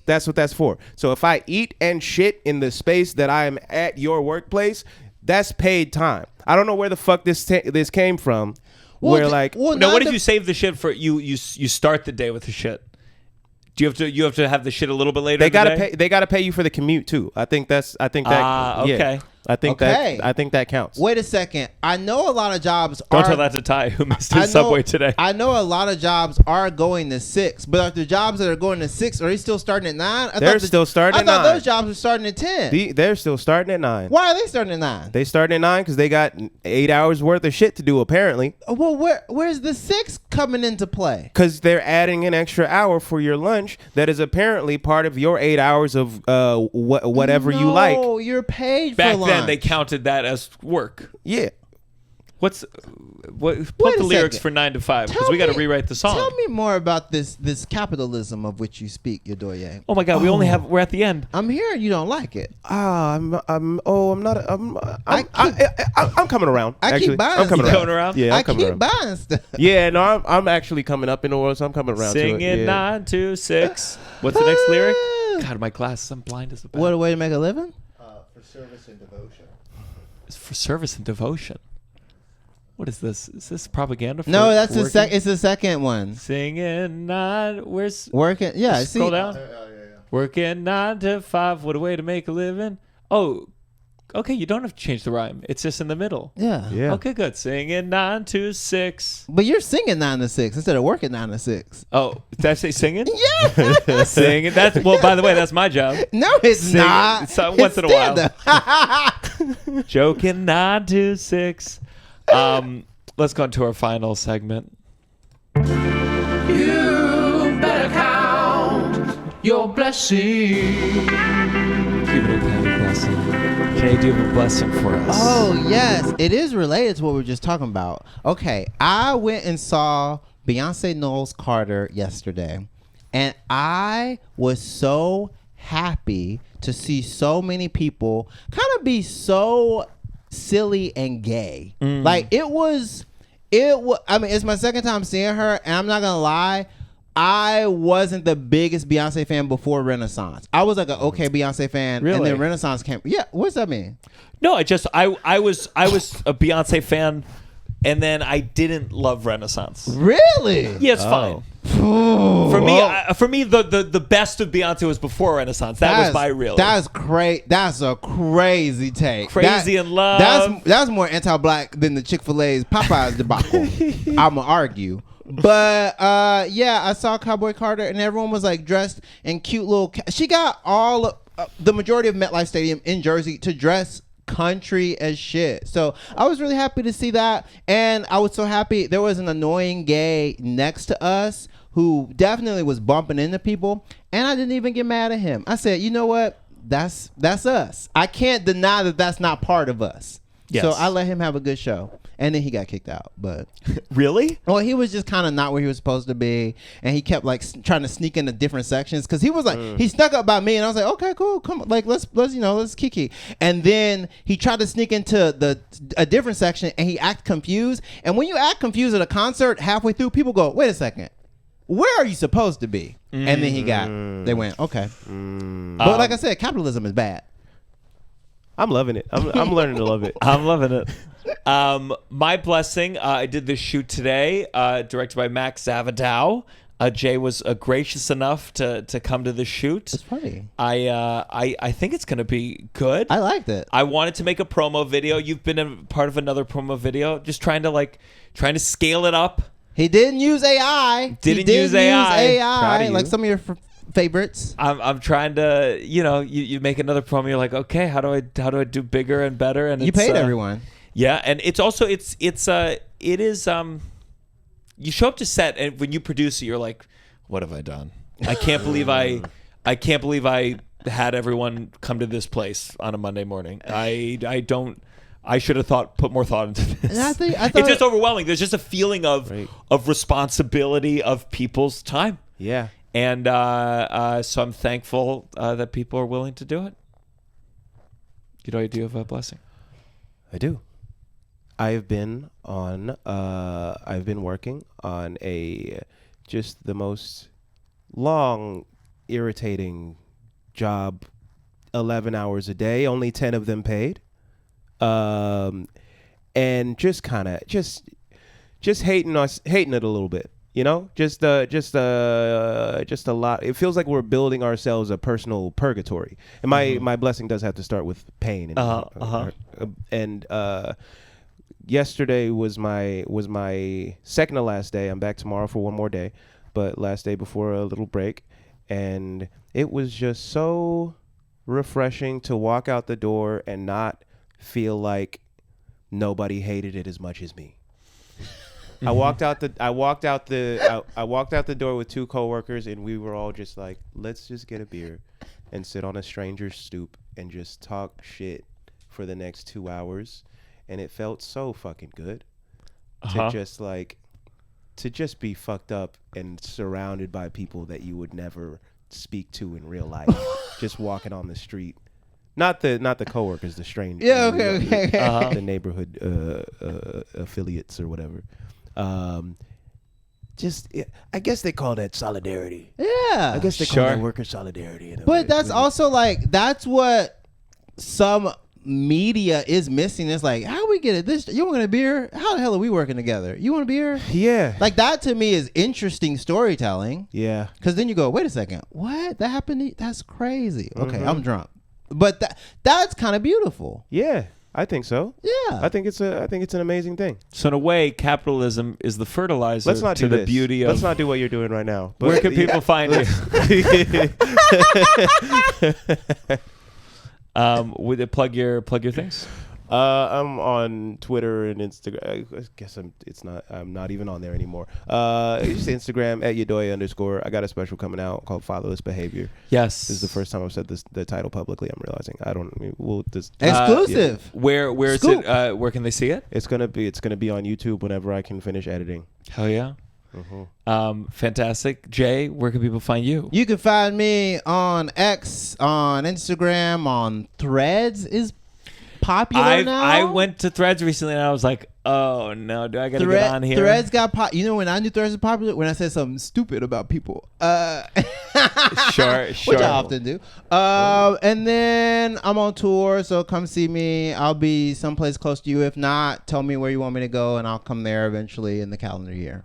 That's what that's for. So if I eat and shit in the space that I am at your workplace, that's paid time. I don't know where the fuck this came from. What if you save the shit for you start the day with the shit? Do you have to have the shit a little bit later? They gotta pay you for the commute too. I think that. Okay. Yeah. I think that counts. Wait a second. I know a lot of jobs. Don't tell that to Ty, who missed his subway today. I know a lot of jobs are going to 6, but are the jobs that are going to 6, are they still starting at 9? They're still starting at 9. I thought those jobs were starting at 10. They're still starting at 9. Why are they starting at 9? They starting at 9 because they got 8 hours worth of shit to do apparently. Well, where's the 6 coming into play? Because they're adding an extra hour for your lunch that is apparently part of your 8 hours of whatever you like. Oh, you're paid Back for lunch. then, they counted that as work. Yeah. Put the lyrics for 9 to 5 because we got to rewrite the song. Tell me more about this capitalism of which you speak, Yedoye. Oh my God, we're at the end. I'm here and you don't like it. I'm coming around. I keep buying I'm coming stuff. Coming around? Yeah, I keep buying stuff. Yeah, no, I'm actually coming up in the world, so I'm coming around. Singing to it. Yeah. 9 to 6. What's the next lyric? God, my glasses. I'm blind as a bat. What a way to make a living? For service and devotion. It's for service and devotion. What is this? Is this propaganda? No, that's working? it's the second one. Singing 9. Where's Working? Yeah, scroll see. down. Working 9 to 5. What a way to make a living. Oh, okay. You don't have to change the rhyme. It's just in the middle. Yeah. Okay, good. Singing 9 to 6. But you're singing 9 to 6 instead of working 9 to 6. Oh, did I say singing? Yeah. Singing. By the way, that's my job. No, it's Singing. not. So once in a while. stand-up. Joking 9 to 6. Let's go into our final segment. You better count your blessings. Jay, do you have a blessing for us? Oh, yes. It is related to what we were just talking about. Okay. I went and saw Beyonce Knowles Carter yesterday, and I was so happy to see so many people kind of be so silly and gay. Like it was I mean, it's my second time seeing her, and I'm not gonna lie, I wasn't the biggest Beyonce fan before Renaissance. I was like an okay Beyonce fan, Really? and then Renaissance came. Yeah, what's that mean? No, I was a Beyonce fan and then I didn't love Renaissance. Really? Yeah, it's fine. For me, the best of Beyonce was before Renaissance. That was my real. That's crazy. That's a crazy take. Crazy in Love. That's more anti-black than the Chick-fil-A's Popeyes debacle. I'ma argue. But yeah, I saw Cowboy Carter, and everyone was like dressed in cute little. She got the majority of MetLife Stadium in Jersey to dress country as shit. So I was really happy to see that, and I was so happy there was an annoying gay next to us who definitely was bumping into people, and I didn't even get mad at him. I said, you know what? That's us. I can't deny that that's not part of us. Yes. So I let him have a good show, and then he got kicked out. But really? Well, he was just kind of not where he was supposed to be, and he kept like trying to sneak into different sections because he was like he snuck up by me, and I was like, okay, cool, come on, like let's kiki. And then he tried to sneak into a different section, and he acted confused. And when you act confused at a concert, halfway through, people go, wait a second, where are you supposed to be? And then they went, okay. But like I said, capitalism is bad. I'm loving it. I'm learning to love it. I'm loving it. My blessing, I did this shoot today, directed by Max Zavadow. Jay was gracious enough to come to the shoot. It's funny. I think it's going to be good. I liked it. I wanted to make a promo video. You've been a part of another promo video. Just trying to scale it up. He didn't use AI. Didn't use AI. Proud of you. Like some of your favorites. I'm trying to, you make another promo. You're like, okay, how do I do bigger and better? And you paid everyone. Yeah, and it's also it is you show up to set, and when you produce it, you're like, what have I done? I can't believe I had everyone come to this place on a Monday morning. I should have put more thought into this. And I thought it's just overwhelming. There's just a feeling of responsibility of people's time. Yeah. And so I'm thankful that people are willing to do it. Do you have a blessing? I do. I've been working on just the most long, irritating job, 11 hours a day, only 10 of them paid. And just hating it a little bit, just a lot. It feels like we're building ourselves a personal purgatory. And my blessing does have to start with pain. And yesterday was my second to last day. I'm back tomorrow for one more day, but last day before a little break, and it was just so refreshing to walk out the door and not feel like nobody hated it as much as me. I walked out the door with two coworkers, and we were all just like, let's just get a beer and sit on a stranger's stoop and just talk shit for the next 2 hours. And it felt so fucking good to just be fucked up and surrounded by people that you would never speak to in real life. Just walking on the street. Not the coworkers, the strangers. Yeah, okay. The neighborhood affiliates or whatever. I guess they call that solidarity. Yeah. I guess they call that worker solidarity. But that's also like, that's what some media is missing. It's like, how we get it? This, you want a beer? How the hell are we working together? You want a beer? Yeah. Like that to me is interesting storytelling. Yeah. Because then you go, wait a second, what? That happened? That's crazy. Okay, I'm drunk. But that's kind of beautiful. Yeah, I think so. Yeah, I think it's an amazing thing. So in a way, capitalism is the fertilizer to the beauty of. Let's not do what you're doing right now. But where can people find you? Would it plug your things? I'm on Twitter and Instagram. I guess I'm not even on there anymore. Just Instagram at Yedoye_. I got a special coming out called Fatherless Behavior. Yes. This is the first time I've said the title publicly. I'm realizing we'll just exclusive. Yeah. Where is it? Where can they see it? It's gonna be on YouTube whenever I can finish editing. Hell yeah. Fantastic. Jay, where can people find you? You can find me on X, on Instagram, on Threads is popular now. I went to Threads recently and I was like, Oh no! Do I gotta get on here? Threads got you know when I knew Threads was popular when I said something stupid about people. Sure. Which I often do. And then I'm on tour, so come see me. I'll be someplace close to you. If not, tell me where you want me to go, and I'll come there eventually in the calendar year.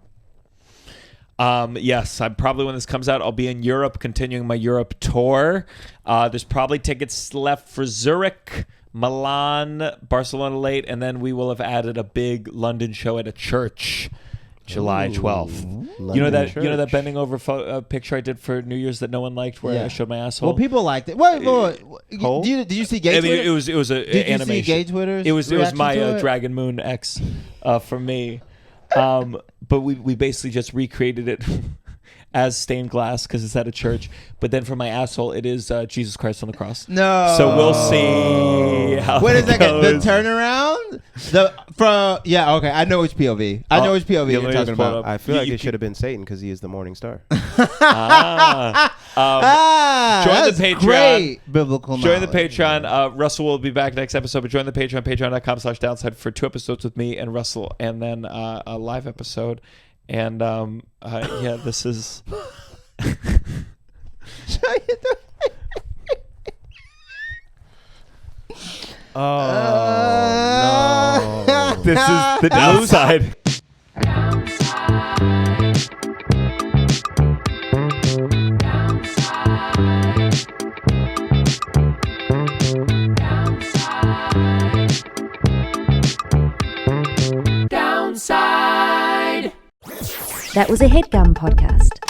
Yes, I'm probably when this comes out, I'll be in Europe, continuing my Europe tour. There's probably tickets left for Zurich, Milan, Barcelona late, and then we will have added a big London show at a church, July 12th. You know that bending over picture I did for New Year's that no one liked, where I showed my asshole. Well, people liked it. Wait, did you see gay? I mean, it was a did animation. You see gay Twitter's It was my reaction to it? Dragon Moon X for me. But we basically just recreated it as stained glass because it's at a church. But then for my asshole, it is Jesus Christ on the cross. No. So we'll see how Wait a that second. goes. The turnaround? Okay. I know which POV. I know which POV you're talking about. I feel like it should have been Satan because he is the morning star. Join That's the Patreon. Great biblical Join the knowledge. Patreon. Russell will be back next episode, but join the Patreon, patreon.com/downside for 2 episodes with me and Russell, and then a live episode. And this is. Oh no! This is the downside. Downside. That was a Headgum podcast.